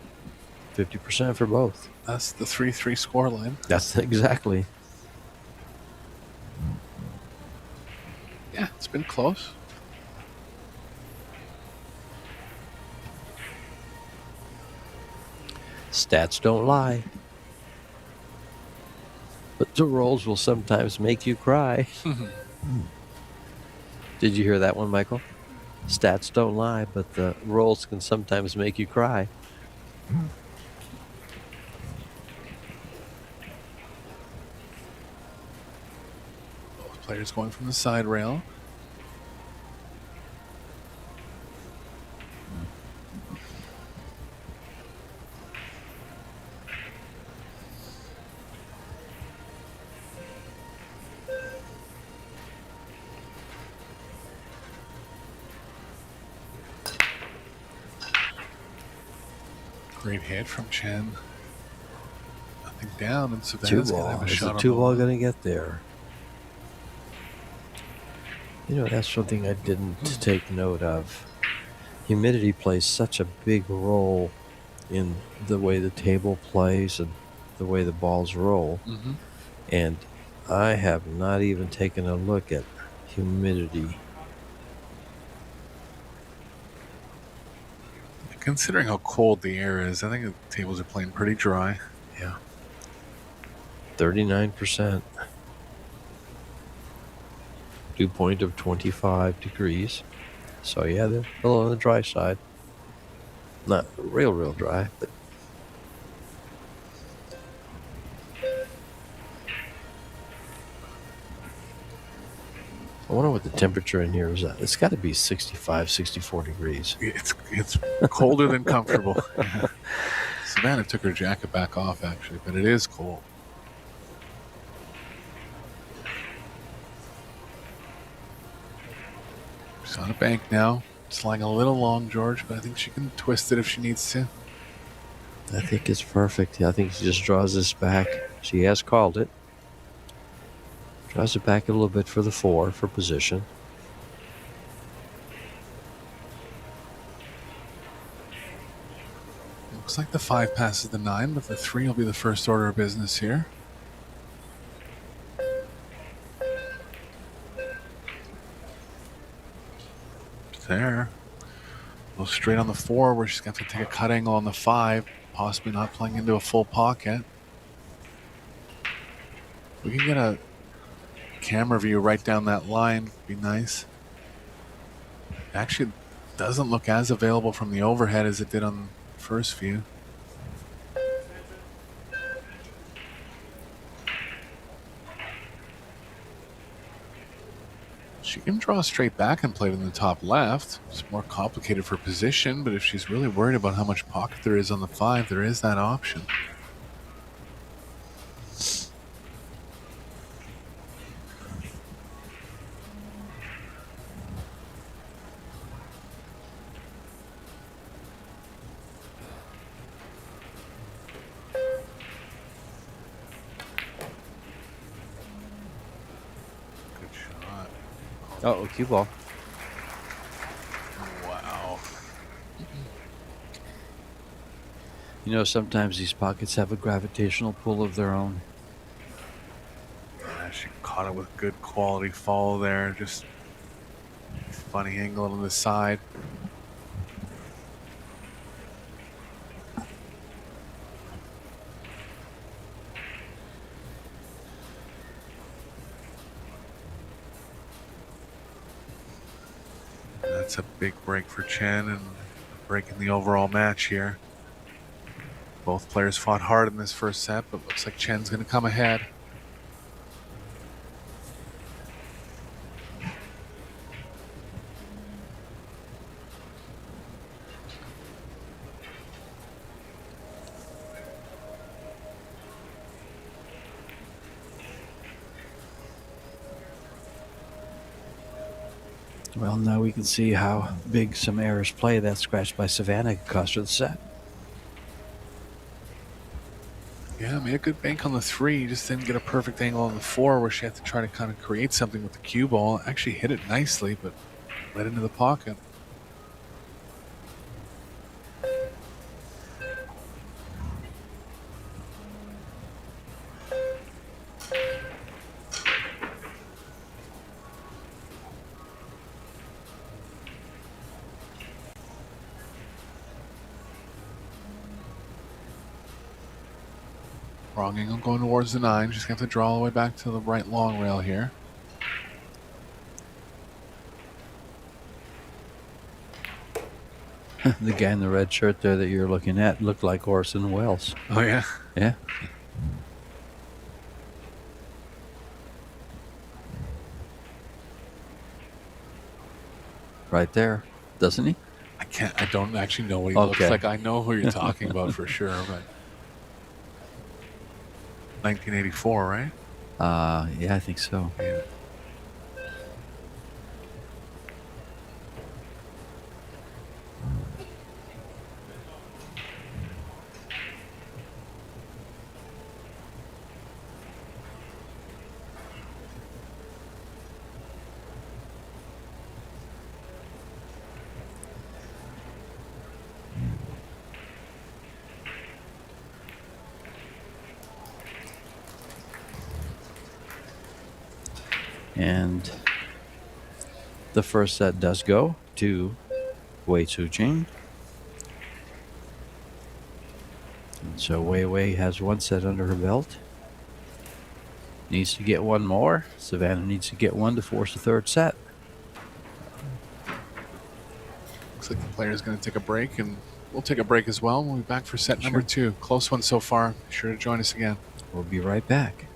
50% for both. That's the 3-3 score line. That's exactly. Yeah, it's been close. Stats don't lie. But the rolls will sometimes make you cry. Did you hear that one, Michael? Stats don't lie, but the rolls can sometimes make you cry. Both players going from the side rail. Great hit from Chen. Nothing down, and Two Savannah's going to ball. have a Is shot the on two the ball line. going to get there? You know, that's something I didn't take note of. Humidity plays such a big role in the way the table plays and the way the balls roll. Mm-hmm. And I have not even taken a look at humidity. Considering how cold the air is, I think the tables are playing pretty dry. Yeah. 39%. Dew point of 25 degrees. So yeah, they're a little on the dry side. Not real dry, but I wonder what the temperature in here is at. It's got to be 65, 64 degrees. It's colder than comfortable. Yeah. Savannah took her jacket back off, actually, but it is cold. She's on a bank now. It's lying a little long, George, but I think she can twist it if she needs to. I think it's perfect. I think she just draws this back. She has called it. Draws it back a little bit for the 4 for position. Looks like the 5 passes the 9, but the 3 will be the first order of business here. There. Go straight on the 4, where she's going to have to take a cut angle on the 5, possibly not playing into a full pocket. We can get a camera view right down that line. Be nice. It actually doesn't look as available from the overhead as it did on the first view. She can draw straight back and play it in the top left. It's more complicated for position, but if she's really worried about how much pocket there is on the 5, there is that option. Good shot. Oh, cue ball. Wow. You know, sometimes these pockets have a gravitational pull of their own. Yeah, she caught it with good quality follow there. Just funny angle on the side. That's a big break for Chen and breaking the overall match here. Both players fought hard in this first set, but looks like Chen's going to come ahead. Well, now we can see how big some errors play. That scratch by Savannah could cost her the set. Yeah, made a good bank on the 3. Just didn't get a perfect angle on the 4 where she had to try to kind of create something with the cue ball. Actually hit it nicely, but led into the pocket. Wrong angle going towards the 9. Just have to draw all the way back to the right long rail here. The guy in the red shirt there that you're looking at looked like Orson Welles. Oh, yeah? Yeah. Right there, doesn't he? I don't actually know what he looks Okay. like. I know who you're talking about for sure, but 1984, right? Yeah, I think so. Yeah. And the first set does go to Wei Tzu-Jing. And so Wei has one set under her belt. Needs to get one more. Savannah needs to get one to force the third set. Looks like the player's going to take a break, and we'll take a break as well. We'll be back for set number 2. Close one so far. Be sure to join us again. We'll be right back.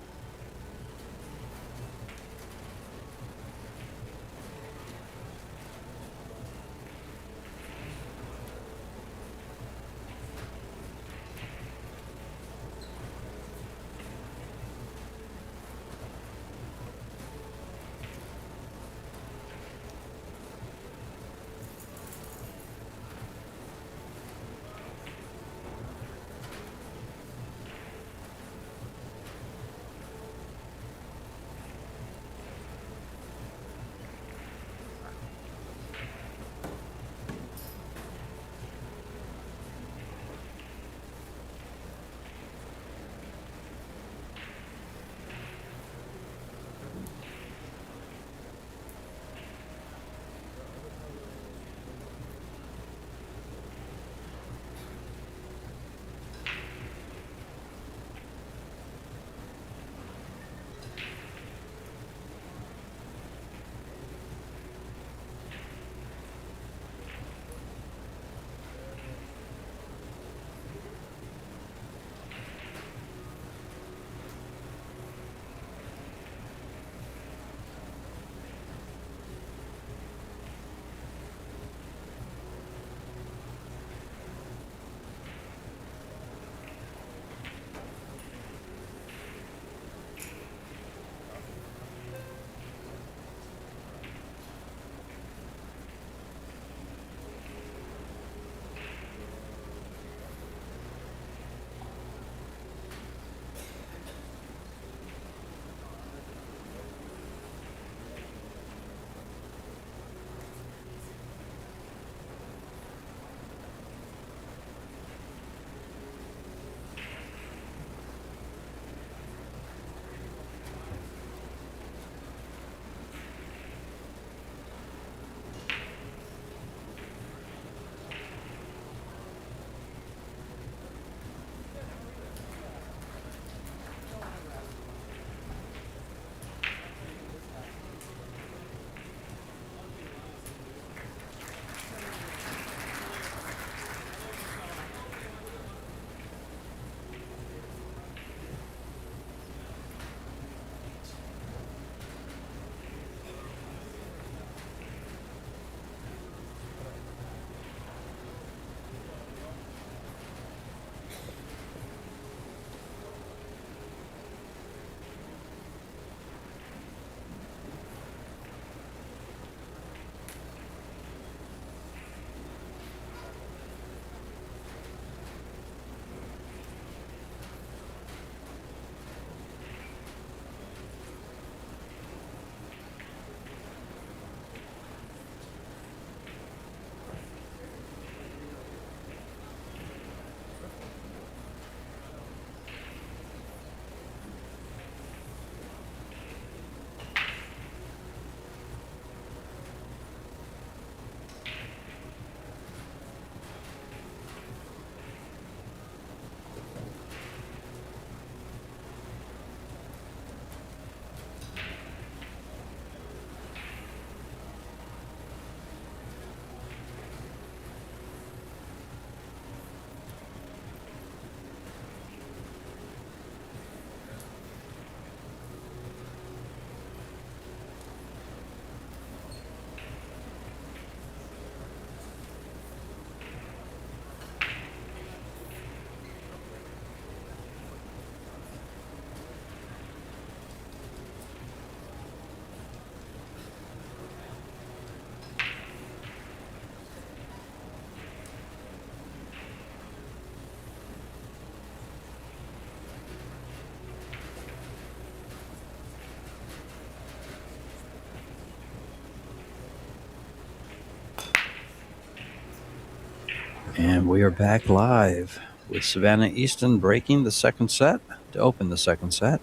And we are back live with Savannah Easton breaking the second set to open the second set.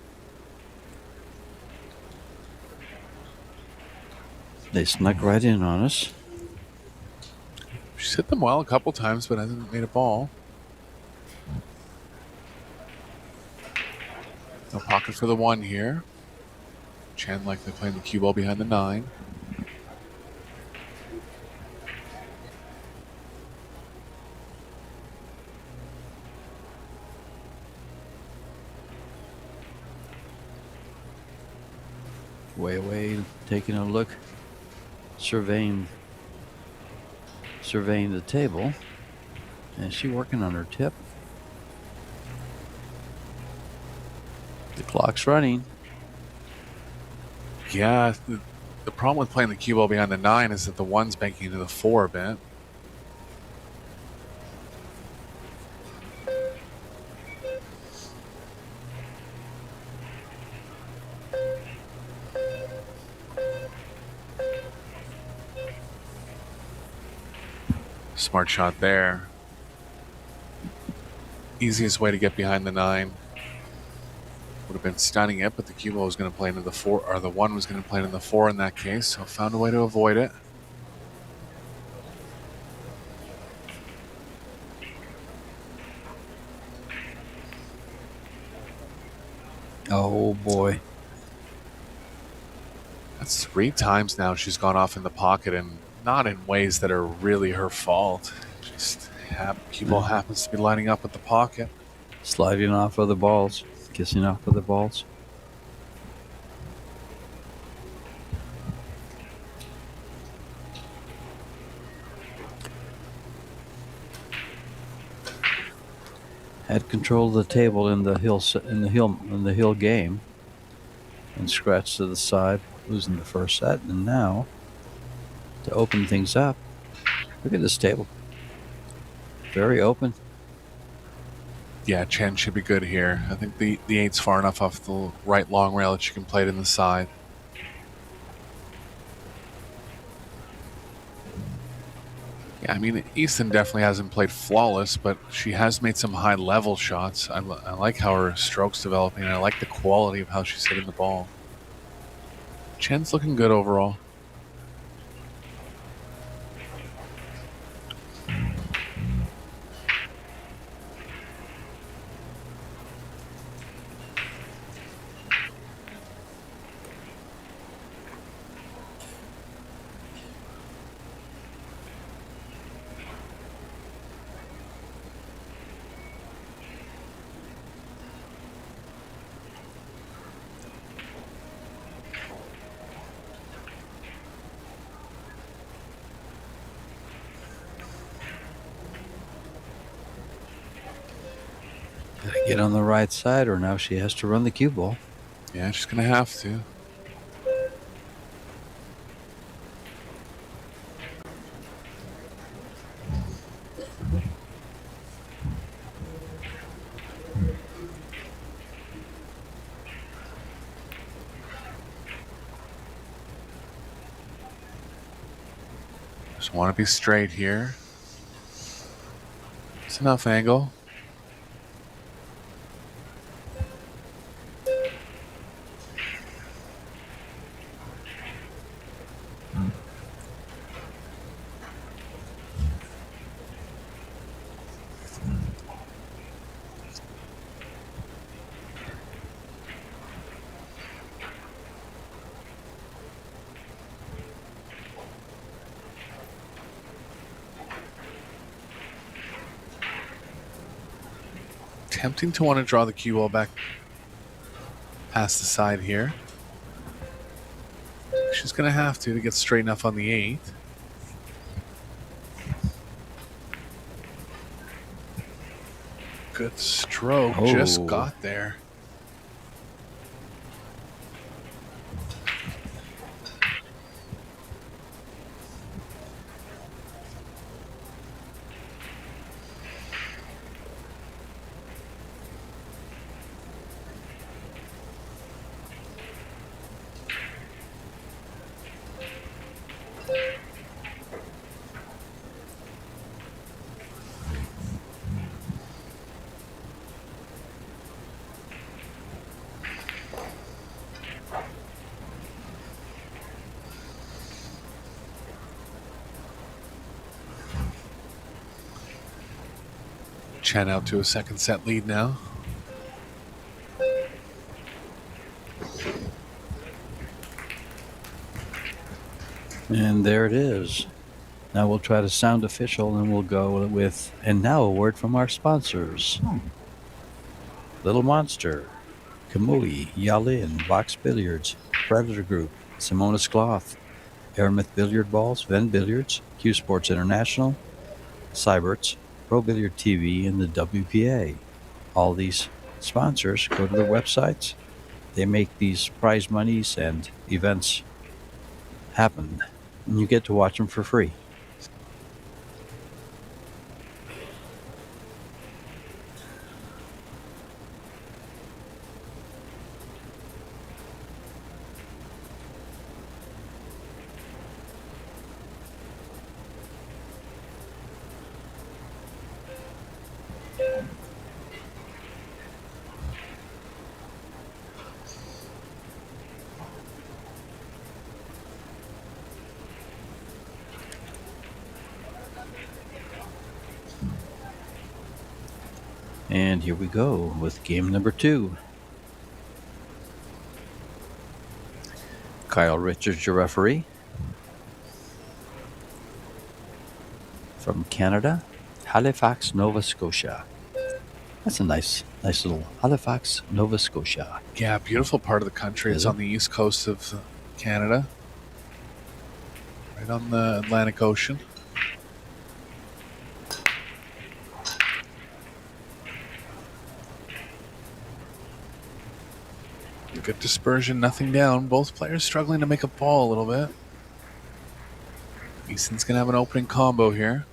They snuck right in on us. She's hit them well a couple times, but hasn't made a ball. No pocket for the 1 here. Chen likely playing the cue ball behind the 9. Wei taking a look, surveying the table. And she working on her tip. The clock's running. Yeah, the problem with playing the cue ball behind the 9 is that the 1's banking into the 4 a bit. Smart shot there. Easiest way to get behind the 9. Would have been stunning it, but the cue ball was going to play into the 4, or the 1 was going to play into the 4 in that case, so found a way to avoid it. Oh boy. That's 3 times now she's gone off in the pocket, and not in ways that are really her fault. Just cue ball happens to be lining up with the pocket. Sliding off of the balls. Kissing off of the balls. Had control of the table in the hill game, and scratched to the side, losing the first set. And now, to open things up, look at this table. Very open. Yeah, Chen should be good here. I think the 8's far enough off the right long rail that she can play it in the side. Yeah, I mean, EASTON definitely hasn't played flawless, but she has made some high-level shots. I like how her stroke's developing, and I like the quality of how she's hitting the ball. Chen's looking good overall. Gotta get on the right side, or now she has to run the cue ball. Yeah, she's going to have to. Just want to be straight here. It's enough angle. Tempting to want to draw the cue ball back past the side here. She's going to have to get straight enough on the 8. Good stroke. Oh. Just got there. Chen out to a second set lead now. And there it is. Now we'll try to sound official and we'll go with, and now a word from our sponsors. Little Monster, Kamui, Yalin, Box Billiards, Predator Group, Simonis Cloth, Aramith Billiard Balls, Ven Billiards, Q Sports International, Seyberts, Pro Billiard TV, and the WPA. All these sponsors go to their websites. They make these prize monies and events happen, and you get to watch them for free. And here we go with game number 2. Kyle Richards, your referee. From Canada, Halifax, Nova Scotia. That's a nice little Halifax, Nova Scotia. Yeah, beautiful part of the country. It's on the east coast of Canada, right on the Atlantic Ocean. Good dispersion, nothing down. Both players struggling to make a ball a little bit. Easton's going to have an opening combo here.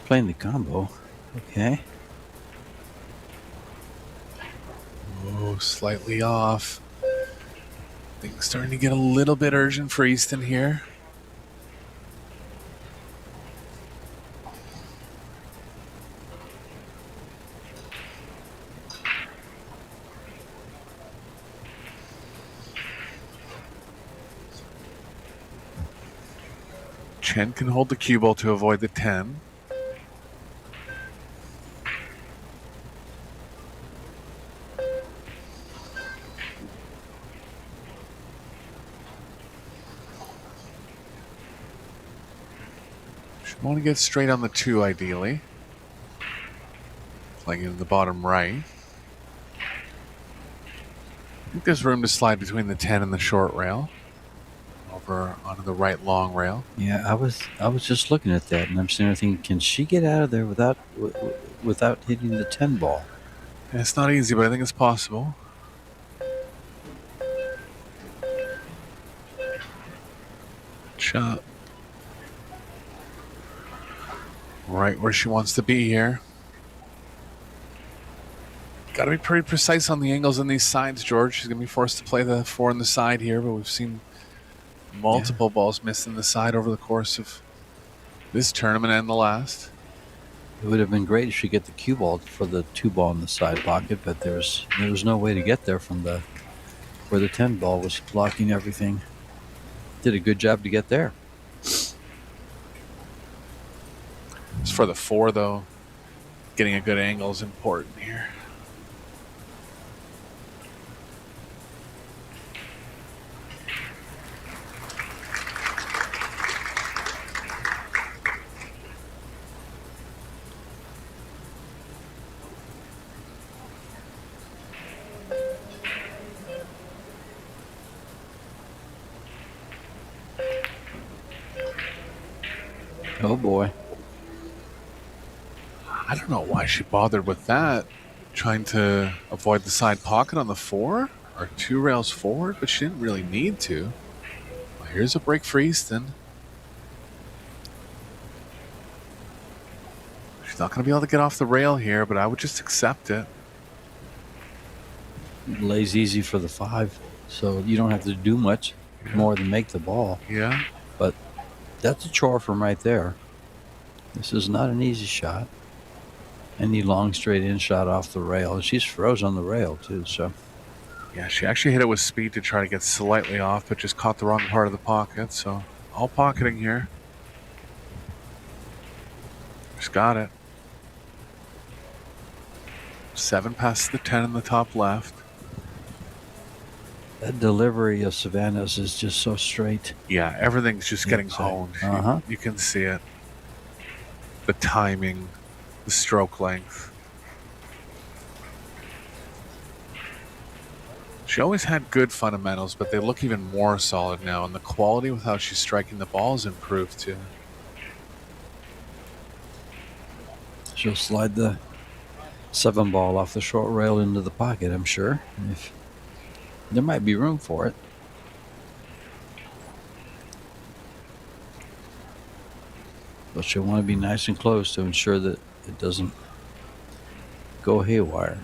Playing the combo. Okay. Oh, slightly off. Things starting to get a little bit urgent for Easton here. Chen can hold the cue ball to avoid the 10. Should want to get straight on the 2 ideally. Playing in the bottom right. I think there's room to slide between the 10 and the short rail. Over onto the right long rail. Yeah, I was just looking at that, and I'm sitting there thinking, can she get out of there without hitting the 10 ball? Yeah, it's not easy, but I think it's possible. Shot. Right where she wants to be here. Got to be pretty precise on the angles on these sides, George. She's going to be forced to play the 4 on the side here, but we've seen multiple balls missed in the side over the course of this tournament and the last. It would have been great if she get the cue ball for the 2 ball in the side pocket, but there was no way to get there from where the 10 ball was blocking everything. Did a good job to get there. As for the 4, though, getting a good angle is important here. Oh boy. I don't know why she bothered with that. Trying to avoid the side pocket on the 4 or 2 rails forward, but she didn't really need to. Well, here's a break for Easton. She's not going to be able to get off the rail here, but I would just accept it. Lays easy for the 5. so you don't have to do much more than make the ball. Yeah. But that's a chore from right there. This is not an easy shot. Any long straight in shot off the rail. And she's froze on the rail too, so. Yeah, she actually hit it with speed to try to get slightly off, but just caught the wrong part of the pocket. So all pocketing here. Just got it. 7 past the 10 in the top left. That delivery of Savannah's is just so straight. Yeah, everything's just getting honed. Uh-huh. You can see it. The timing, the stroke length. She always had good fundamentals, but they look even more solid now, and the quality with how she's striking the ball has improved too. She'll slide the 7 ball off the short rail into the pocket, I'm sure. If there might be room for it. But she'll want to be nice and close to ensure that it doesn't go haywire.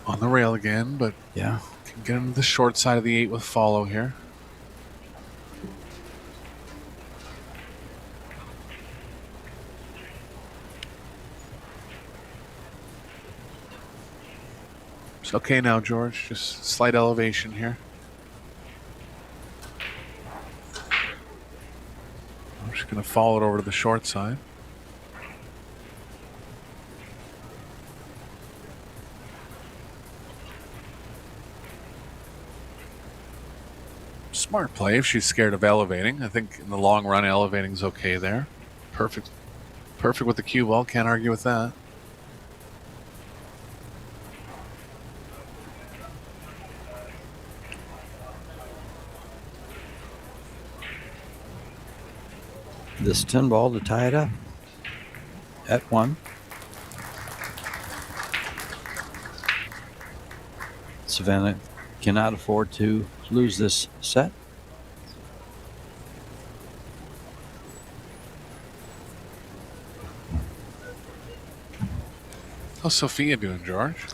On the rail again, but yeah, can get into the short side of the 8 with follow here. It's okay now, George. Just slight elevation here. I'm just going to follow it over to the short side. Smart play if she's scared of elevating. I think in the long run, elevating's okay there. Perfect with the cue ball. Can't argue with that. This 10 ball to tie it up at 1. Savannah cannot afford to lose this set. How's Sophia doing, George?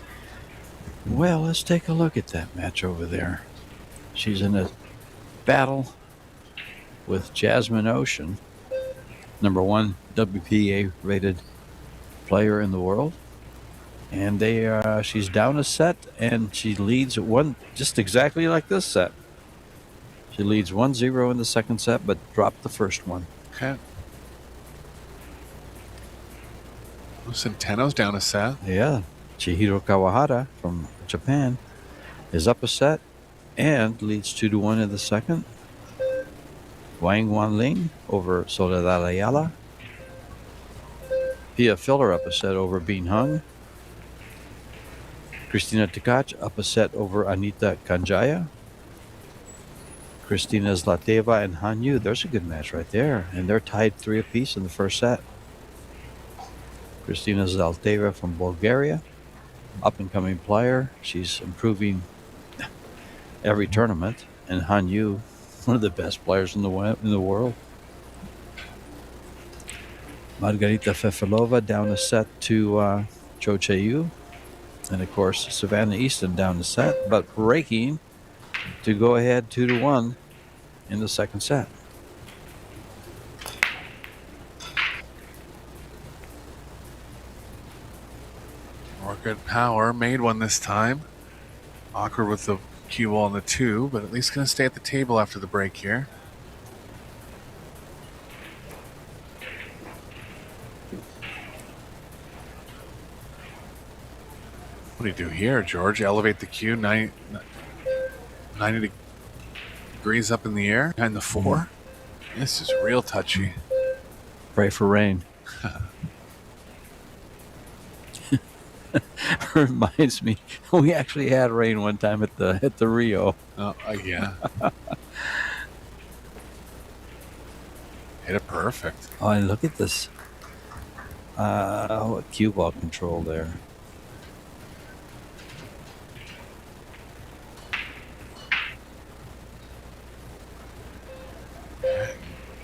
Well, let's take a look at that match over there. She's in a battle with Jasmine Ocean, #1 WPA rated player in the world. And she's down a set, and she leads 1, just exactly like this set. She leads 1-0 in the second set, but dropped the first one. Okay. Centeno's down a set. Yeah. Chihiro Kawahara from Japan is up a set and leads 2-1 in the second. Wang Wanling over Soledad Ayala. Pia Filler up a set over Bean Hung. Christina Tkach up a set over Anita Kanjaya. Kristina Zlateva and Han Yu. There's a good match right there. And they're tied 3 apiece in the first set. Kristina Zlateva from Bulgaria. Up-and-coming player. She's improving every tournament. And Han Yu, one of the best players in the world. Margarita Fefilova down a set to Cho Che-yu. And, of course, Savannah Easton down a set, but breaking to go ahead 2-1 in the second set. More good power. Made one this time. Awkward with the cue ball on the 2, but at least going to stay at the table after the break here. What do you do here, George? Elevate the cue 90 degrees up in the air behind the 4. This is real touchy. Pray for rain. Reminds me, we actually had rain one time at the Rio. Oh, yeah. Hit it perfect. Oh, and look at this. What cue ball control there.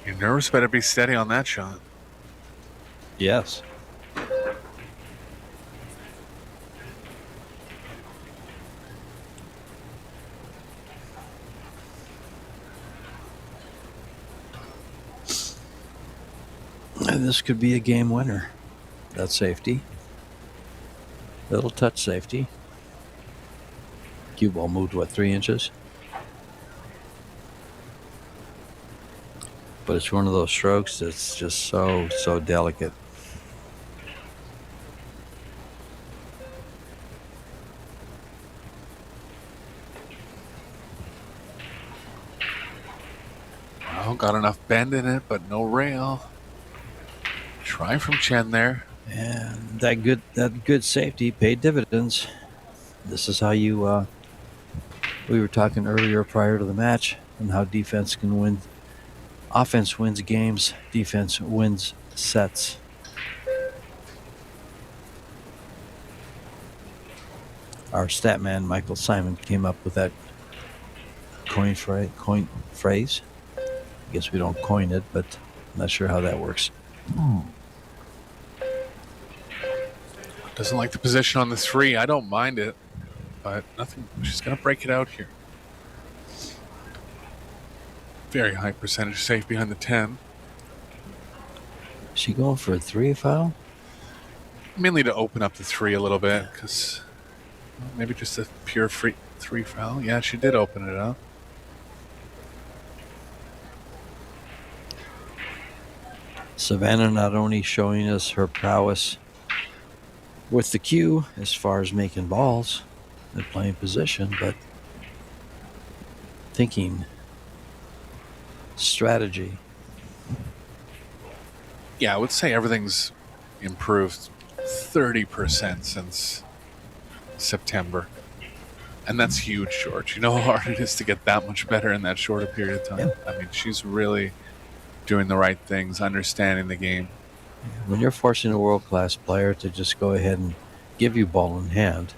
Your nerves better be steady on that shot. Yes. And this could be a game winner. That safety. Little touch safety. Cue ball moved, 3 inches? But it's one of those strokes that's just so delicate. Well, got enough bend in it, but no rail. Try from Chen there. And that good safety paid dividends. This is how you. We were talking earlier prior to the match and how defense can win. Offense wins games. Defense wins sets. Our stat man Michael Simon came up with that coin phrase. I guess we don't coin it, but I'm not sure how that works. Doesn't like the position on the 3. I don't mind it, but nothing. She's going to break it out here. Very high percentage safe behind the 10. Is she going for a 3 foul? Mainly to open up the 3 a little bit, because maybe just a pure 3 foul. Yeah, she did open it up. Savannah not only showing us her prowess with the cue as far as making balls and playing position, but thinking, strategy. Yeah, I would say everything's improved 30% since September. And that's huge, George. You know how hard it is to get that much better in that short a period of time? Yeah. I mean, she's really doing the right things, understanding the game. When you're forcing a world-class player to just go ahead and give you ball in hand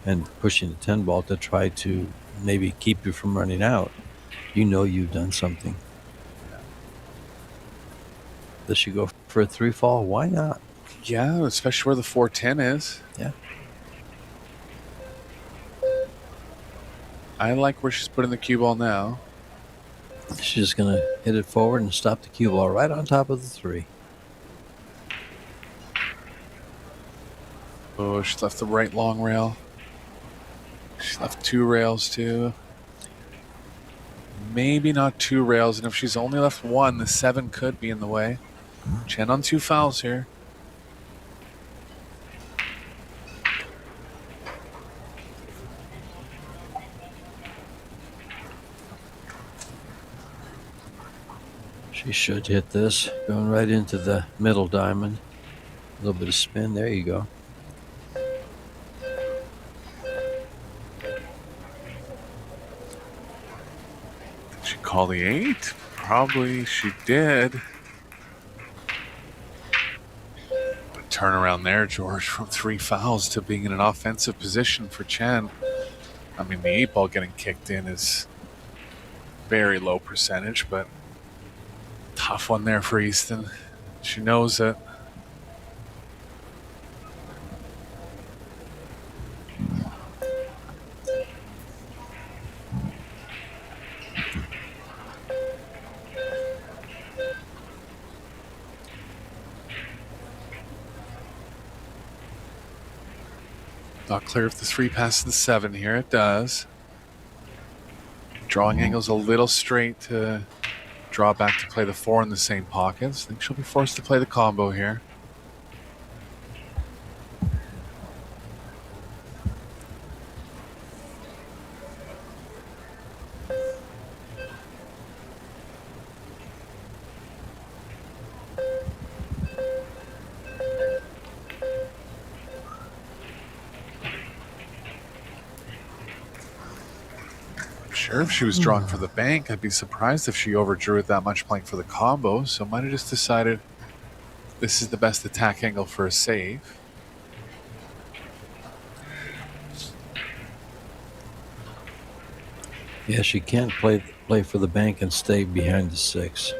and pushing the 10 ball to try to maybe keep you from running out, you know you've done something. Does she go for a 3 fall? Why not? Yeah, especially where the 410 is. Yeah. I like where she's putting the cue ball now. She's just going to hit it forward and stop the cue ball right on top of the 3. Oh, she left the right long rail. She left 2 rails too. Maybe not 2 rails, and if she's only left 1, the 7 could be in the way. Chen on 2 fouls here. She should hit this, going right into the middle diamond. A little bit of spin. There you go. Did she call the 8? Probably she did. But turn around there, George, from 3 fouls to being in an offensive position for Chen. I mean, the 8 ball getting kicked in is very low percentage, but tough one there for EASTON. She knows it. Not clear if the 3 passes the 7 here. It does. Drawing angle's a little straight to draw back to play the 4 in the same pockets. I think she'll be forced to play the combo here. Sure, if she was drawing for the bank, I'd be surprised if she overdrew it that much playing for the combo, so might have just decided this is the best attack angle for a save. Yeah, she can't play for the bank and stay behind the 6.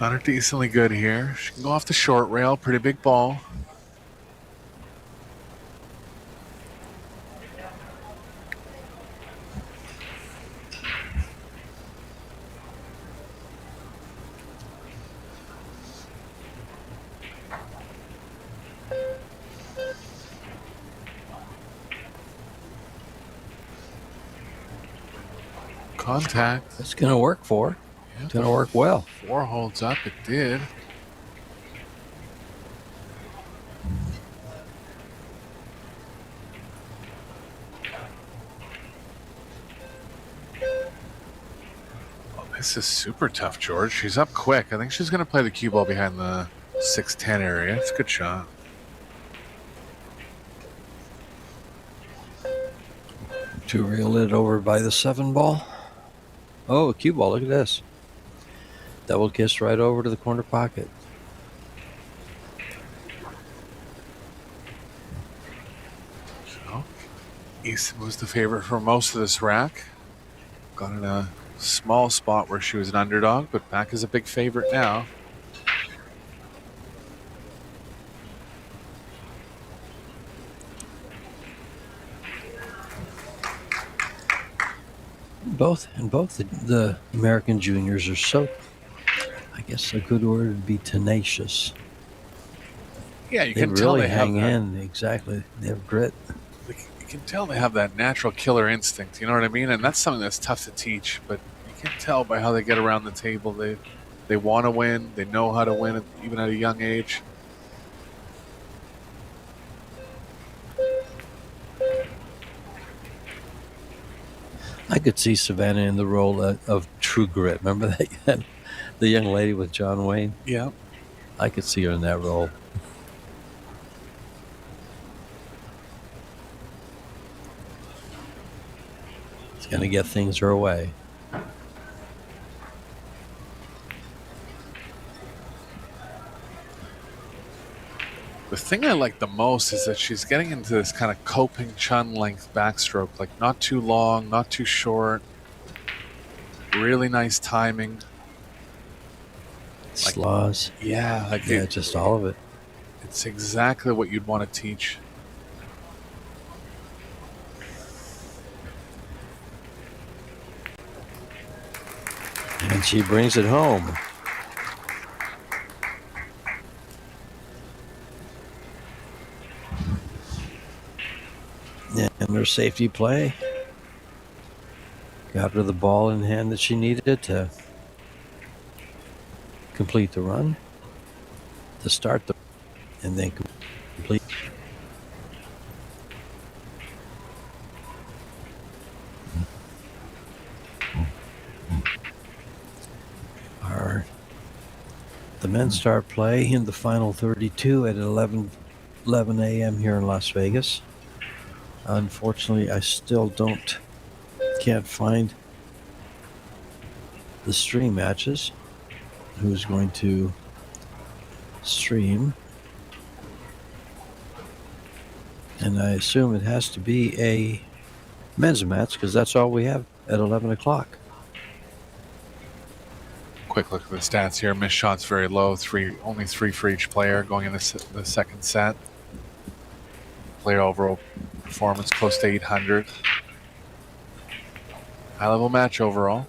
Got her decently good here. She can go off the short rail. Pretty big ball. Contact. It's going to work for her. Yeah, It's going to work well. 4 holds up. It did. Oh, this is super tough, George. She's up quick. I think she's going to play the cue ball behind the 6-10 area. It's a good shot. To reel it over by the 7 ball. Oh, a cue ball. Look at this. Double kiss right over to the corner pocket. So, Easton was the favorite for most of this rack. Got in a small spot where she was an underdog, but back as a big favorite now. Both the American juniors are so, I guess a good word would be tenacious. Yeah, you They can tell really they have hang that. in. Exactly. They have grit. You can tell they have that natural killer instinct. You know what I mean? And that's something that's tough to teach, but you can tell by how they get around the table. They want to win. They know how to win, even at a young age. I could see Savannah in the role of True Grit. Remember that the young lady with John Wayne? Yeah. I could see her in that role. It's going to get things her way. The thing I like the most is that she's getting into this kind of coping chun length backstroke, like not too long, not too short. Really nice timing. Slaws. Yeah, like Yeah, just all of it. it's exactly what you'd want to teach. And she brings it home. And her safety play got her the ball in hand that she needed to complete the run, to start the, and then complete. The men start play in the final 32 at 11 a.m. here in Las Vegas. Unfortunately, I still can't find the stream matches. Who's going to stream? And I assume it has to be a men's match because that's all we have at 11 o'clock. Quick look at the stats here. Missed shots very low. Only 3 for each player going in the second set. Player overall performance close to 800. High level match overall.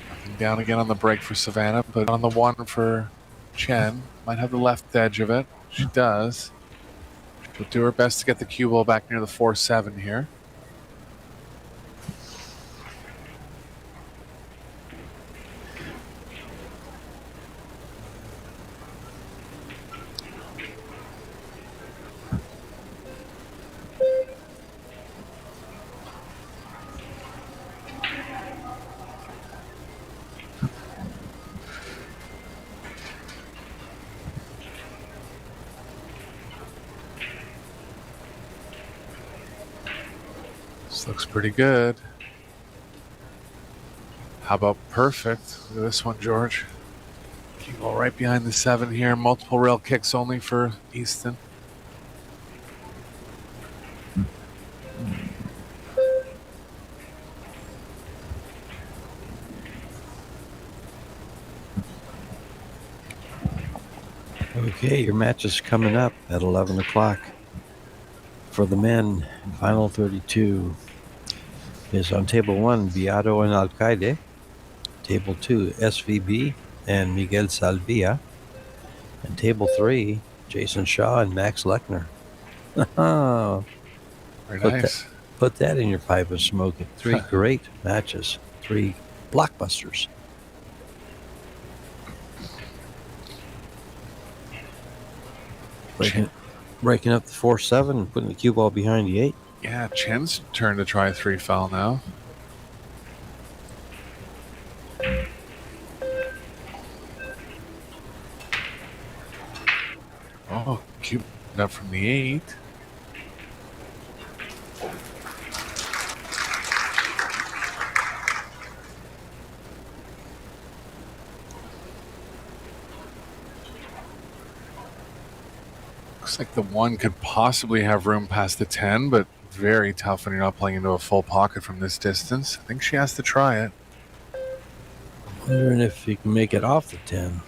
Nothing down again on the break for Savannah, but on the 1 for Chen. Might have the left edge of it. She does. She'll do her best to get the cue ball back near the 4-7 here. This looks pretty good. How about perfect? Look at this one, George. Cue ball right behind the 7 here. Multiple rail kicks only for Easton. Okay, your match is coming up at 11 o'clock. For the men, final 32 is on table 1, Beato and Alcaide. Table 2, SVB and Miguel Salvia. And table 3, Jason Shaw and Max Lechner. Oh, Very put that nice. put that in your pipe and smoke it. 3 great matches, 3 blockbusters. Breaking up the 4-7 and putting the cue ball behind the 8. Yeah, Chen's turn to try 3 foul now. Oh, cue up from the 8. Looks like the 1 could possibly have room past the 10, but very tough when you're not playing into a full pocket from this distance. I think she has to try it. Wondering if he can make it off the 10.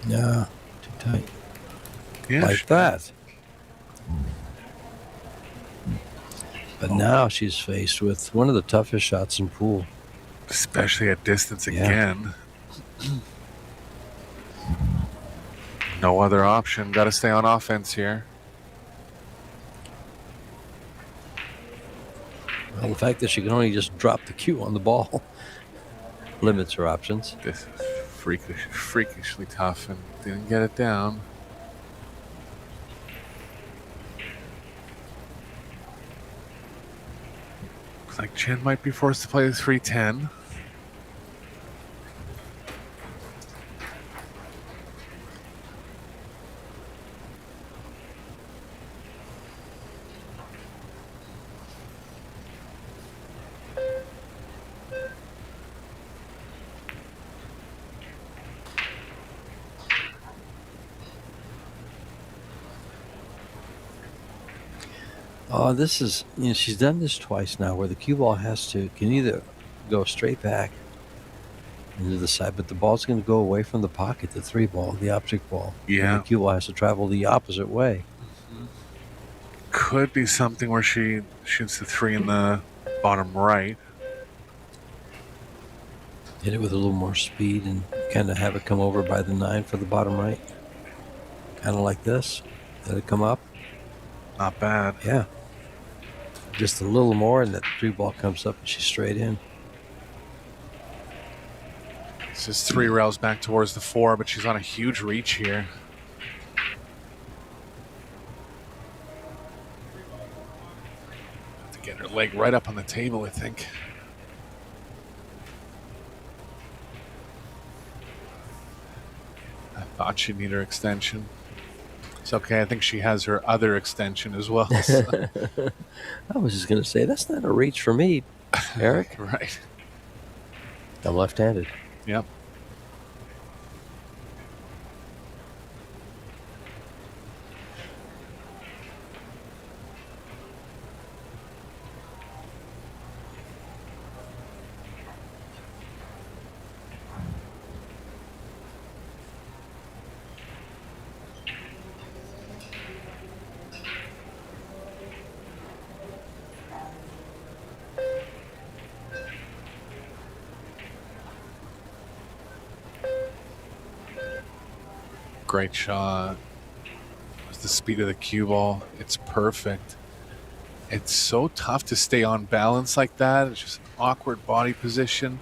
No, too tight. Yeah, Like that. But now she's faced with one of the toughest shots in pool. Especially at distance again. No other option. Got to stay on offense here. Well, the fact that she can only just drop the cue on the ball limits her options. This is freakishly tough and didn't get it down. Looks like Chen might be forced to play the 3-10. Oh, this is, she's done this twice now where the cue ball can either go straight back into the side, but the ball's going to go away from the pocket, the 3 ball, the object ball. Yeah. And the cue ball has to travel the opposite way. Could be something where she shoots the 3 in the bottom right. Hit it with a little more speed and kind of have it come over by the 9 for the bottom right. Kind of like this. Let it come up. Not bad. Yeah. Just a little more, and that 3 ball comes up and she's straight in. This is 3 rails back towards the 4, but she's on a huge reach here. Have to get her leg right up on the table, I think. I thought she'd need her extension. It's okay. I think she has her other extension as well. So. I was just going to say, that's not a reach for me, Eric. Right. I'm left-handed. Yep. Great shot. It's the speed of the cue ball. It's perfect. It's so tough to stay on balance like that. It's just an awkward body position.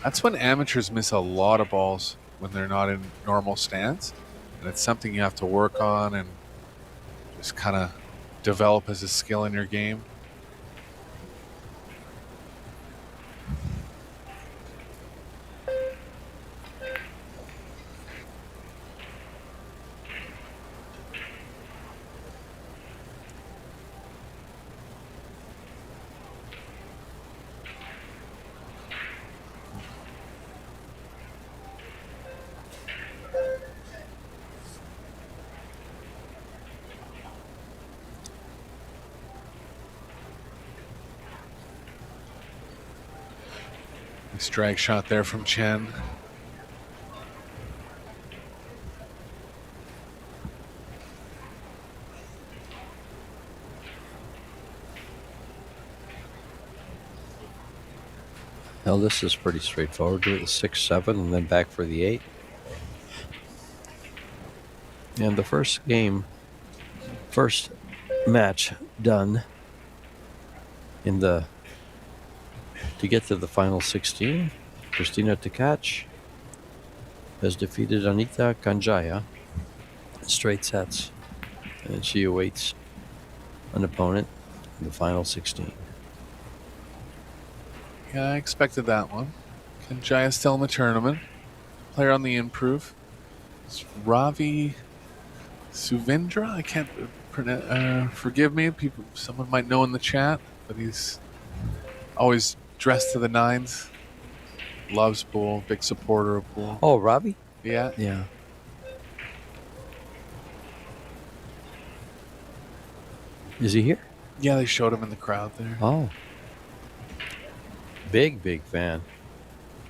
That's when amateurs miss a lot of balls when they're not in normal stance. And it's something you have to work on and just kind of develop as a skill in your game. Nice drag shot there from Chen. Well, this is pretty straightforward. Do it with 6-7 and then back for the 8. And the first match done to get to the final 16, Christina Tkach has defeated Anita Kanjaya in straight sets, and she awaits an opponent in the final 16. Yeah, I expected that one. Kanjaya still in the tournament. Player on the improve. It's Ravi Suvendra. I can't pronounce. Forgive me, people. Someone might know in the chat, but he's always dressed to the nines. Loves pool. Big supporter of pool. Oh, Robbie? Yeah. Yeah. Is he here? Yeah, they showed him in the crowd there. Oh. Big fan.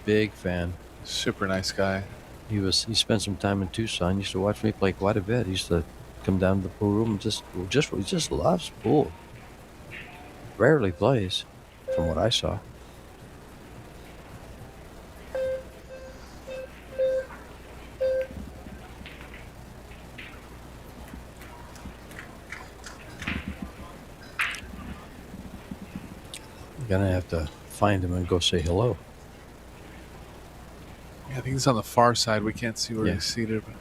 Big fan. Super nice guy. He spent some time in Tucson. He used to watch me play quite a bit. He used to come down to the pool room and he just loves pool. Rarely plays, from what I saw. I'm gonna have to find him and go say hello. Yeah, I think he's on the far side. We can't see where he's seated. But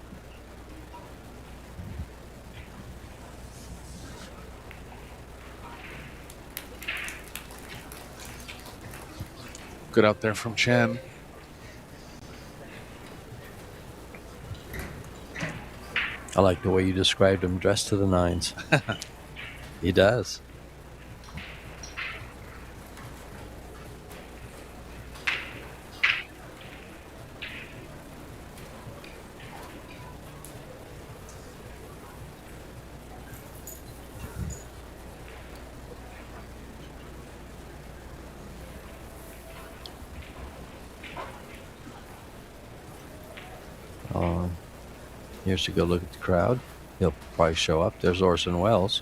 good out there from Chen. I like the way you described him, dressed to the nines. He does. Here's a good look at the crowd. He'll probably show up. There's Orson Welles.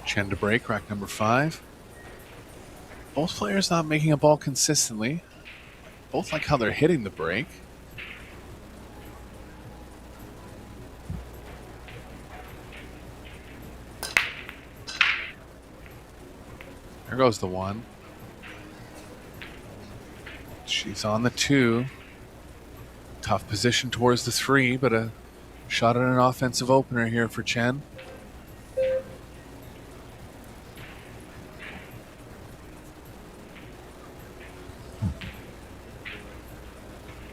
Chen to break, rack number 5. Both players not making a ball consistently. Both like how they're hitting the break. There goes the 1. She's on the 2. Tough position towards the 3, but a shot at an offensive opener here for Chen.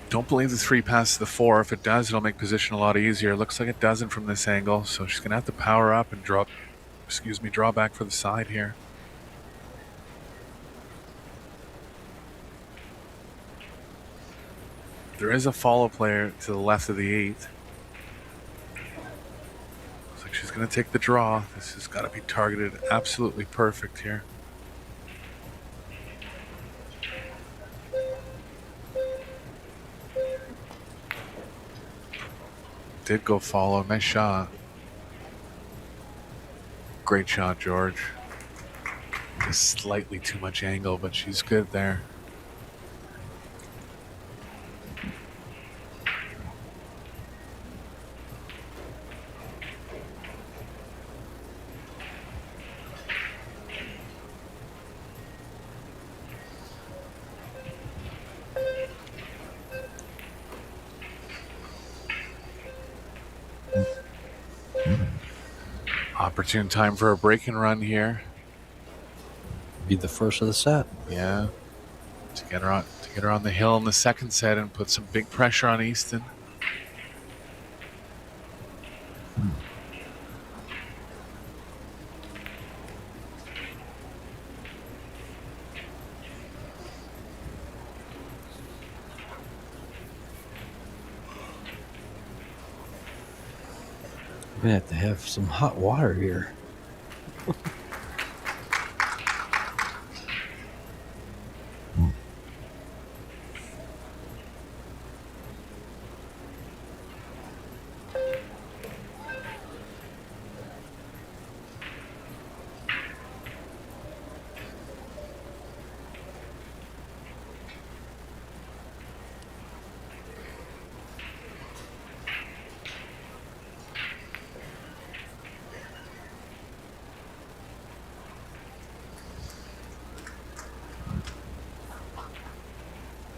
Don't believe the 3 passes the 4. If it does, it'll make position a lot easier. It looks like it doesn't from this angle, so she's gonna have to power up and draw back for the side here. There is a follow player to the left of the 8. Looks like she's gonna take the draw. This has got to be targeted absolutely perfect here. Did go follow. Nice shot. Great shot, George. Just slightly too much angle, but she's good there. Opportune time for a break and run here. Be the first of the set. Yeah. To get her on the hill in the second set and put some big pressure on EASTON. gonna have to have some hot water here.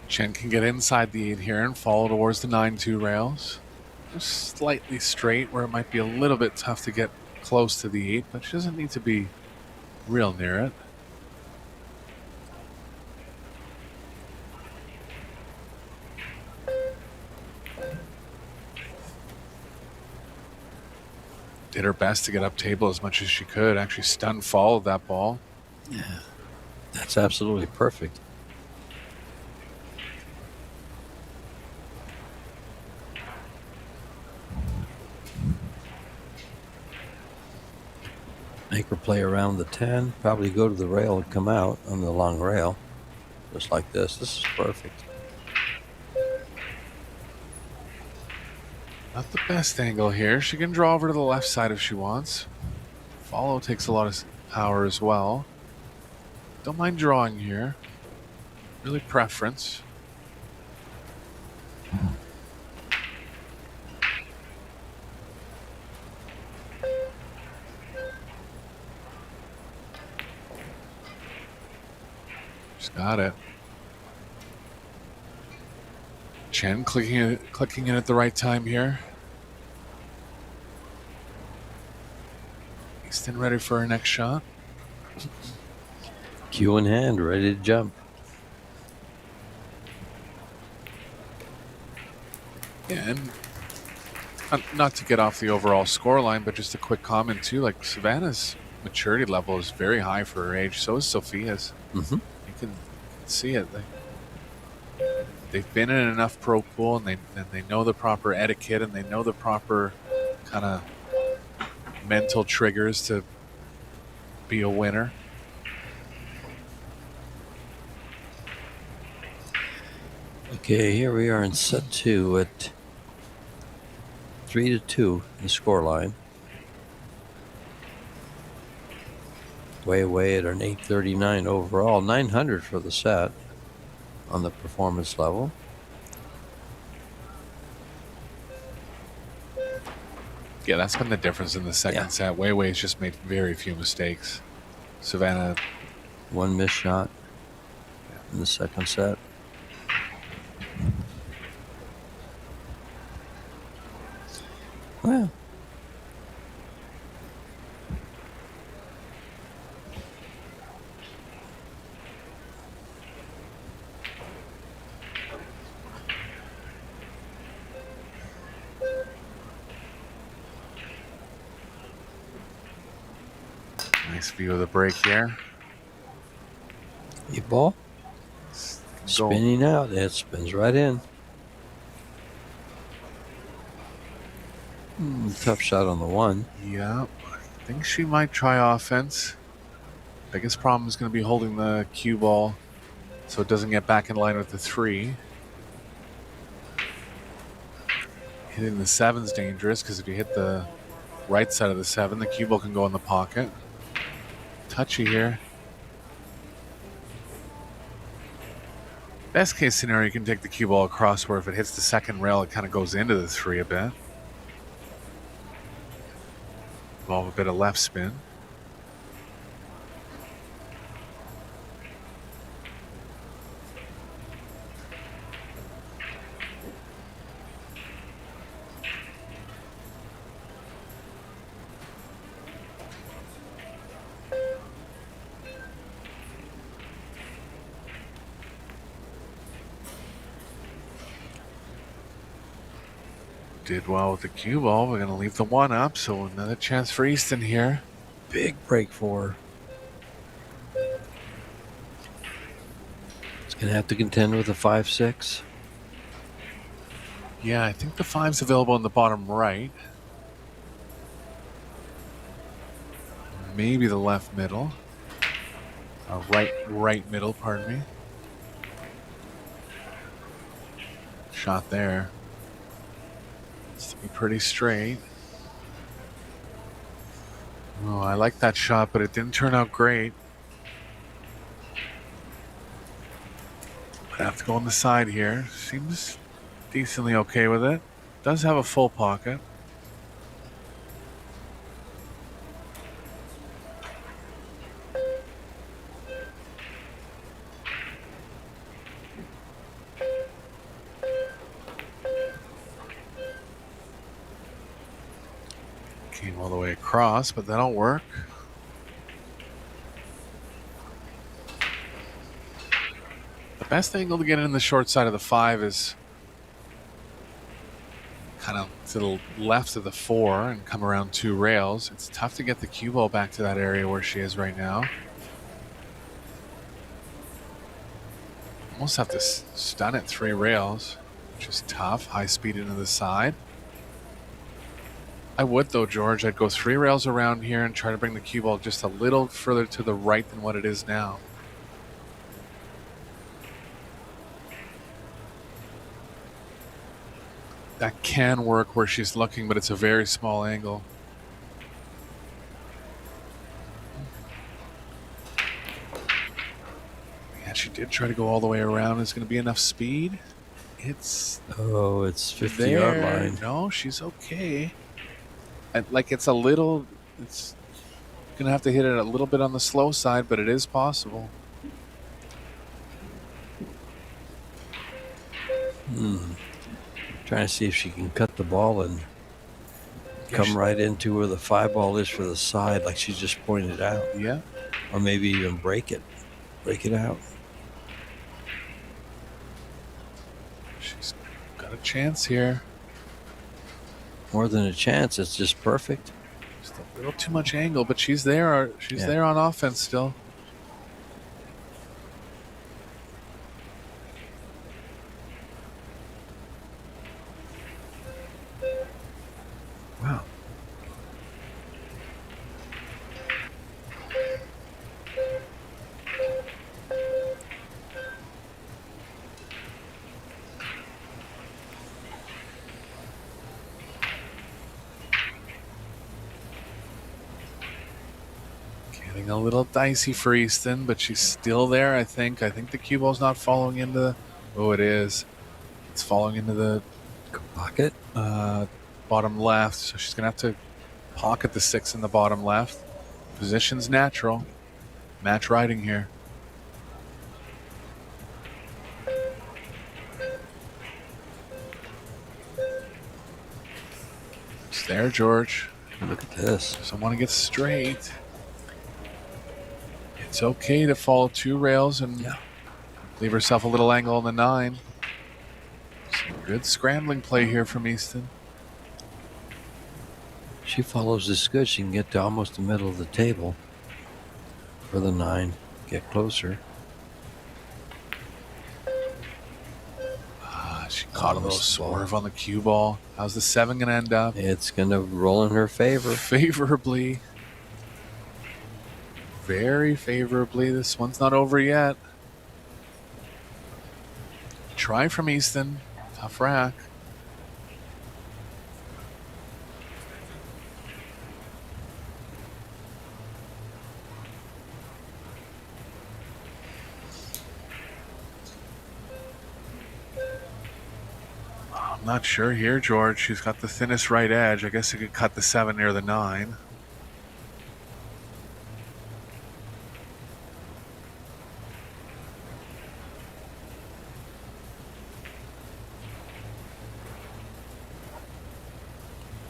Chen can get inside the 8 here and follow towards the 9-2 rails. Just slightly straight where it might be a little bit tough to get close to the 8, but she doesn't need to be real near it. Did her best to get up table as much as she could. Actually stun followed that ball. Yeah, that's absolutely perfect. Make her play around the 10, probably go to the rail and come out on the long rail. Just like this. This is perfect. Not the best angle here. She can draw over to the left side if she wants. Follow takes a lot of power as well. Don't mind drawing here. Really preference. She's got it. Chen clicking in at the right time here. EASTON ready for her next shot. Cue in hand, ready to jump. Yeah, and not to get off the overall score line, but just a quick comment too. Like Savannah's maturity level is very high for her age. So is Sophia's. Mm-hmm. You can see it. They've been in enough pro pool, and they know the proper etiquette, and they know the proper kind of mental triggers to be a winner. Okay, here we are in set 2 at 3-2 the score line. Way away at an 839 overall, 900 for the set on the performance level. Yeah, that's been the difference in the second set. Weiwei's just made very few mistakes. Savannah, one missed shot in the second set. Well, nice view of the break here. 8 ball. Spinning out. It spins right in. Tough shot on the 1. Yeah, I think she might try offense. Biggest problem is going to be holding the cue ball so it doesn't get back in line with the 3. Hitting the 7's dangerous because if you hit the right side of the 7, the cue ball can go in the pocket. Touchy here. Best case scenario, you can take the cue ball across where if it hits the second rail, it kind of goes into the 3 a bit. Involve a bit of left spin. Did well with the cue ball. We're going to leave the 1 up, so another chance for EASTON here. Big break for her. It's going to have to contend with a 5-6. Yeah, I think the 5's available in the bottom right. maybe the left middle. Right middle, pardon me. Shot there. It's to be pretty straight. Oh, I like that shot, but it didn't turn out great. I have to go on the side here. Seems decently okay with it. Does have a full pocket. Came all the way across, but that'll work. The best angle to get in the short side of the 5 is kind of to the left of the 4 and come around 2 rails. It's tough to get the cue ball back to that area where she is right now. Almost have to stun at 3 rails, which is tough. High speed into the side. I would though, George. I'd go 3 rails around here and try to bring the cue ball just a little further to the right than what it is now. That can work where she's looking, but it's a very small angle. Yeah, she did try to go all the way around. Is going to be enough speed? It's 50-yard line. No, she's okay. Like it's a little. It's going to have to hit it a little bit on the slow side, but it is possible. Trying to see if she can cut the ball and come right into where the 5 ball is for the side, like she just pointed out. Yeah. Or maybe even break it out. She's got a chance here. More than a chance, it's just perfect. Just a little too much angle, but she's there. She's there on offense still. Wow. Getting a little dicey for Easton, but she's still there, I think. I think the cue ball's not falling into the... Oh, it is. It's falling into the Pocket? bottom left, so she's going to have to pocket the 6 in the bottom left. Position's natural. Match riding here. It's there, George. Look at this. Just want to get straight. It's okay to follow 2 rails and leave herself a little angle on the 9. Some good scrambling play here from Easton. She follows this good. She can get to almost the middle of the table for the 9. Get closer. She caught a little swerve on the cue ball. How's the 7 going to end up? It's going to roll in her favor. Favorably. Very favorably. This one's not over yet. Try from Easton. Tough rack. I'm not sure here, George. She's got the thinnest right edge. I guess you could cut the 7 near the 9.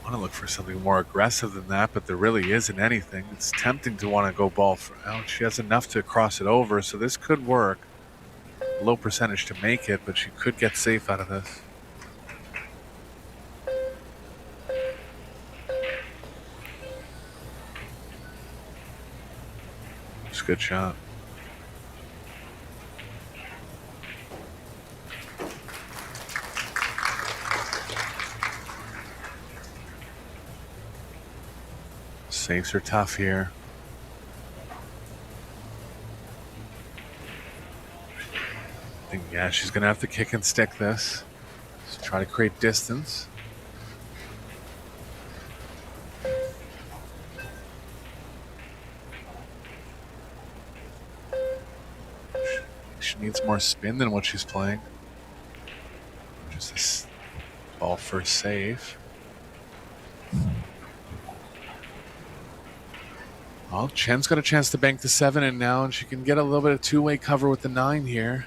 I want to look for something more aggressive than that, but there really isn't anything. It's tempting to want to go ball for out. She has enough to cross it over, so this could work. Low percentage to make it, but she could get safe out of this. It's a good shot. Saves are tough here. think, yeah, she's going to have to kick and stick this. Just try to create distance. She needs more spin than what she's playing. Just this ball first save. Well, Chen's got a chance to bank the 7 in now, and she can get a little bit of two-way cover with the 9 here.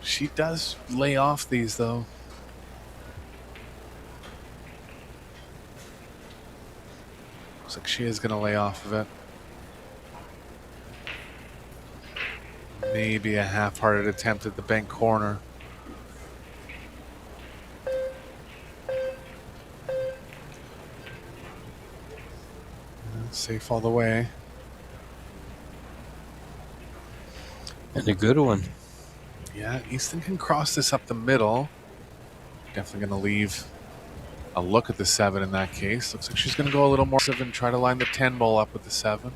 She does lay off these, though. Looks like she is going to lay off of it. Maybe a half-hearted attempt at the bank corner. Safe all the way. And a good one. Yeah, Easton can cross this up the middle. Definitely going to leave a look at the 7 in that case. Looks like she's going to go a little more and try to line the 10 ball up with the 7.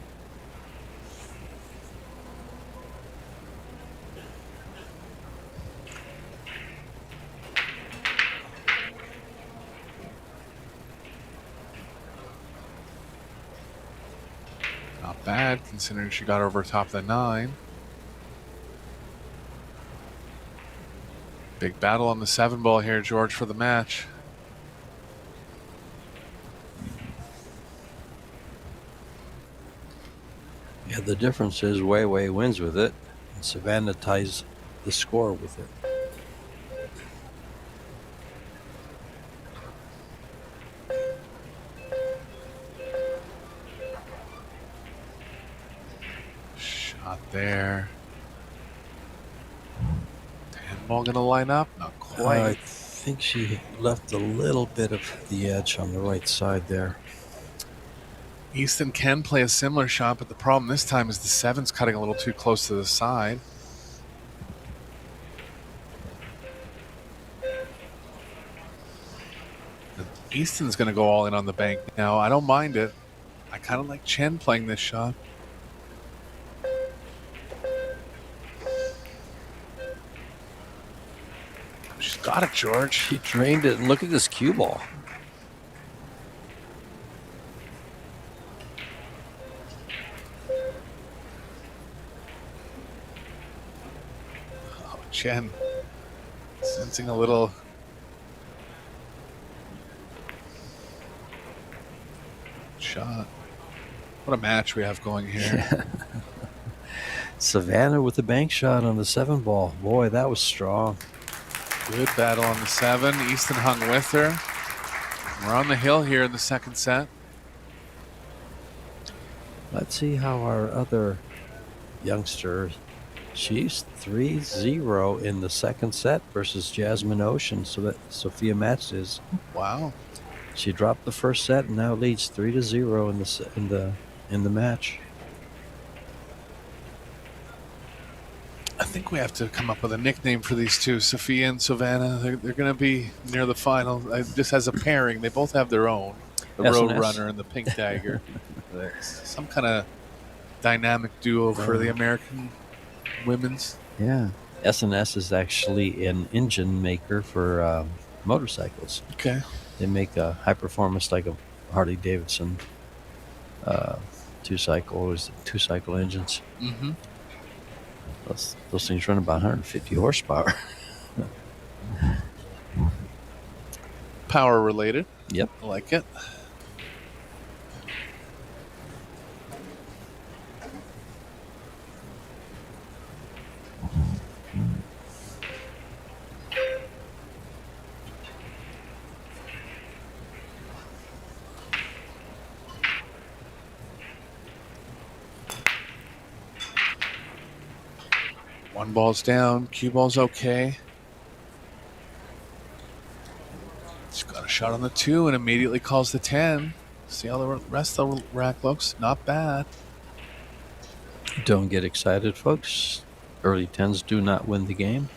Not bad, considering she got over top the 9. Big battle on the 7 ball here, George, for the match. Yeah, the difference is WEI wins with it, and Savannah ties the score with it. Shot there. 10 ball gonna line up? Not quite. I think she left a little bit of the edge on the right side there. Easton can play a similar shot, but the problem this time is the 7's cutting a little too close to the side. Easton's going to go all in on the bank now. I don't mind it. I kind of like Chen playing this shot. She's got it, George. She drained it, and look at this cue ball. Oh, Chen sensing a little shot. What a match we have going here. Savannah with the bank shot on the 7 ball. Boy, that was strong. Good battle on the 7. Easton hung with her. We're on the hill here in the second set. Let's see how our other youngster, she's 3-0 in the second set versus Jasmine Ocean. So that Sophia Matches. Wow. She dropped the first set and now leads 3-0 in the match. I think we have to come up with a nickname for these two, Sophia and Savannah. They're going to be near the final. Just as a pairing, they both have their own. The S&S. Roadrunner and the Pink Dagger. Some kind of dynamic duo for the American women's. Yeah. S&S is actually an engine maker for motorcycles. Okay. They make a high performance like a Harley Davidson two-cycle engines. Mm-hmm. Those things run about 150 horsepower. Power related. Yep. I like it. One ball's down. Cue ball's okay. She's got a shot on the 2 and immediately calls the 10. See how the rest of the rack looks? Not bad. Don't get excited, folks. Early 10s do not win the game.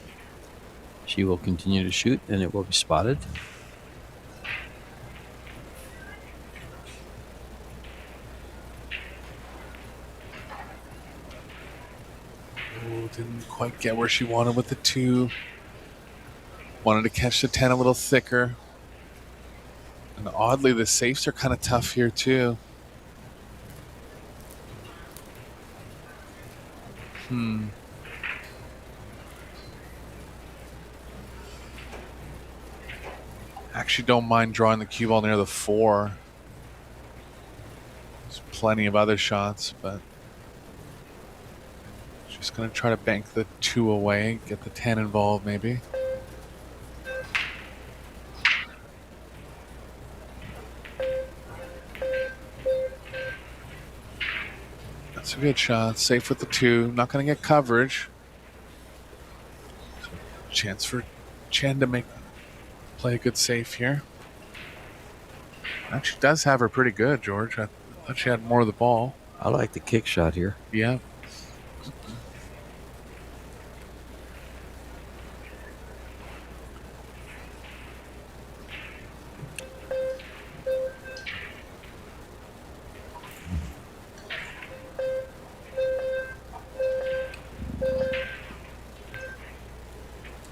She will continue to shoot, and it will be spotted. Oh, didn't quite get where she wanted with the 2. Wanted to catch the 10 a little thicker. And oddly, the safes are kind of tough here, too. Actually don't mind drawing the cue ball near the 4. There's plenty of other shots, but just going to try to bank the 2 away, get the 10 involved maybe. That's a good shot. Safe with the 2. Not going to get coverage. Chance for Chen to play a good save here. Actually does have her pretty good, George. I thought she had more of the ball. I like the kick shot here. Yeah.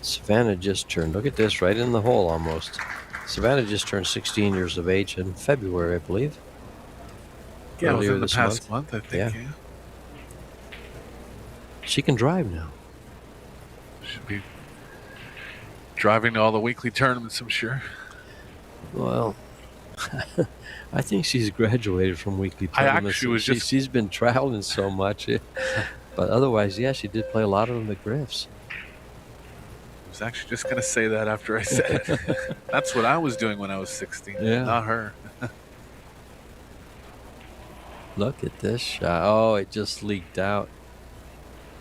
Savannah just turned, look at this, right in the hole almost. Savannah just turned 16 years of age in February, I believe. Yeah, it was Earlier in the this past month, I think. Yeah. Yeah. She can drive now. Should be driving to all the weekly tournaments, I'm sure. Well, I think she's graduated from weekly I tournaments. actually was just- She's been traveling so much. But otherwise, yeah, she did play a lot of them at Griff's. I was actually just going to say that after I said it. That's what I was doing when I was 16. Yeah. Not her. Look at this shot. Oh, it just leaked out.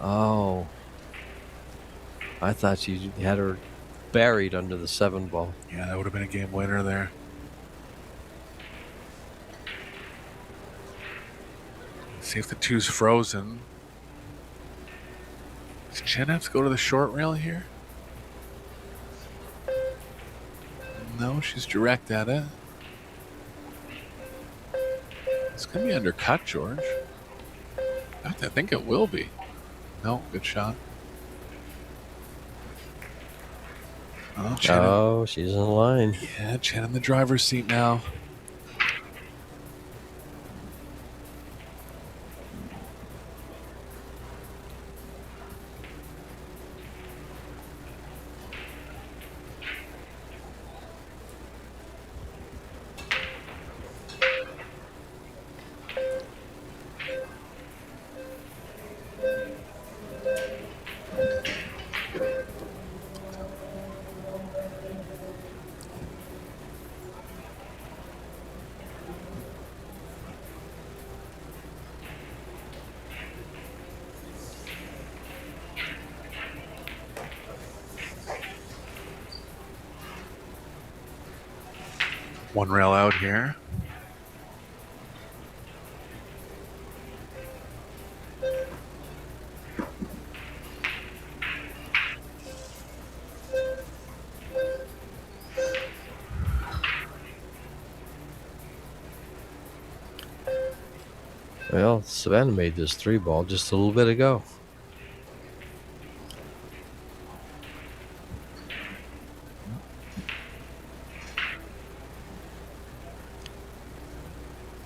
Oh. I thought she had her buried under the 7 ball. Yeah, that would have been a game winner there. See if the 2's frozen. Does Chen have to go to the short rail here? No, she's direct at it. It's going to be undercut, George. In fact, I think it will be. No, good shot. Oh, Chen. Oh, she's in line. Yeah, Chen in the driver's seat now. One rail out here. Well, Savannah made this 3 ball just a little bit ago.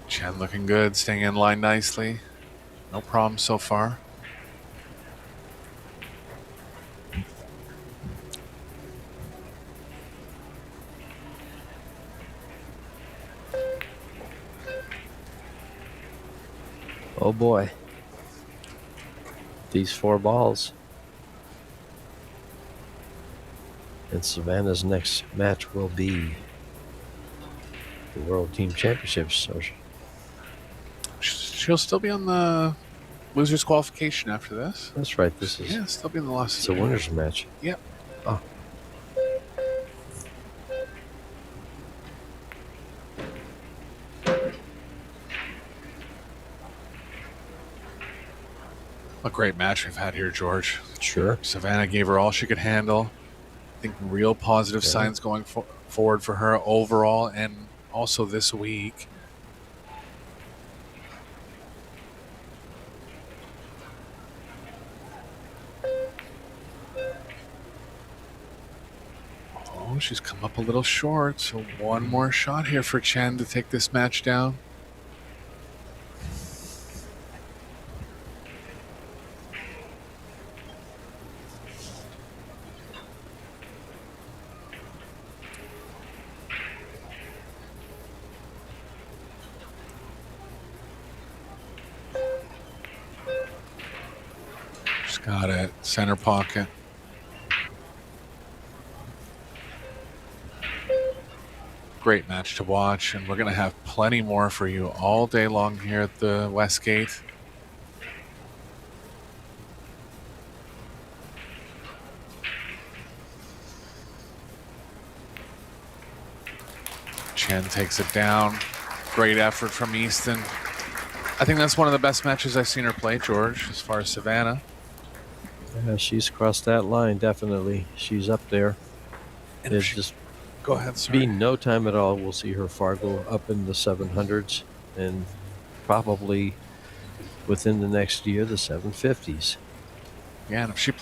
Chen looking good, staying in line nicely. No problems so far. Oh boy. These 4 balls. And Savannah's next match will be the World Team Championships. So She'll still be on the losers qualification after this. that's right. This is Still be in the last. it's a winners match. Yep. Oh. A great match we've had here, George. Sure. Savannah gave her all she could handle. I think real positive signs going forward for her overall and also this week. Oh, she's come up a little short, so one more shot here for Chen to take this match down. She's got it. Center pocket. Great match to watch, and we're going to have plenty more for you all day long here at the Westgate. Chen takes it down. Great effort from EASTON. I think that's one of the best matches I've seen her play, George, as far as Savannah. Yeah, she's crossed that line, definitely. She's up there. And There's she- just Go ahead, sorry. be no time at all. We'll see her Fargo up in the 700s and probably within the next year, the 750s. Yeah, and if she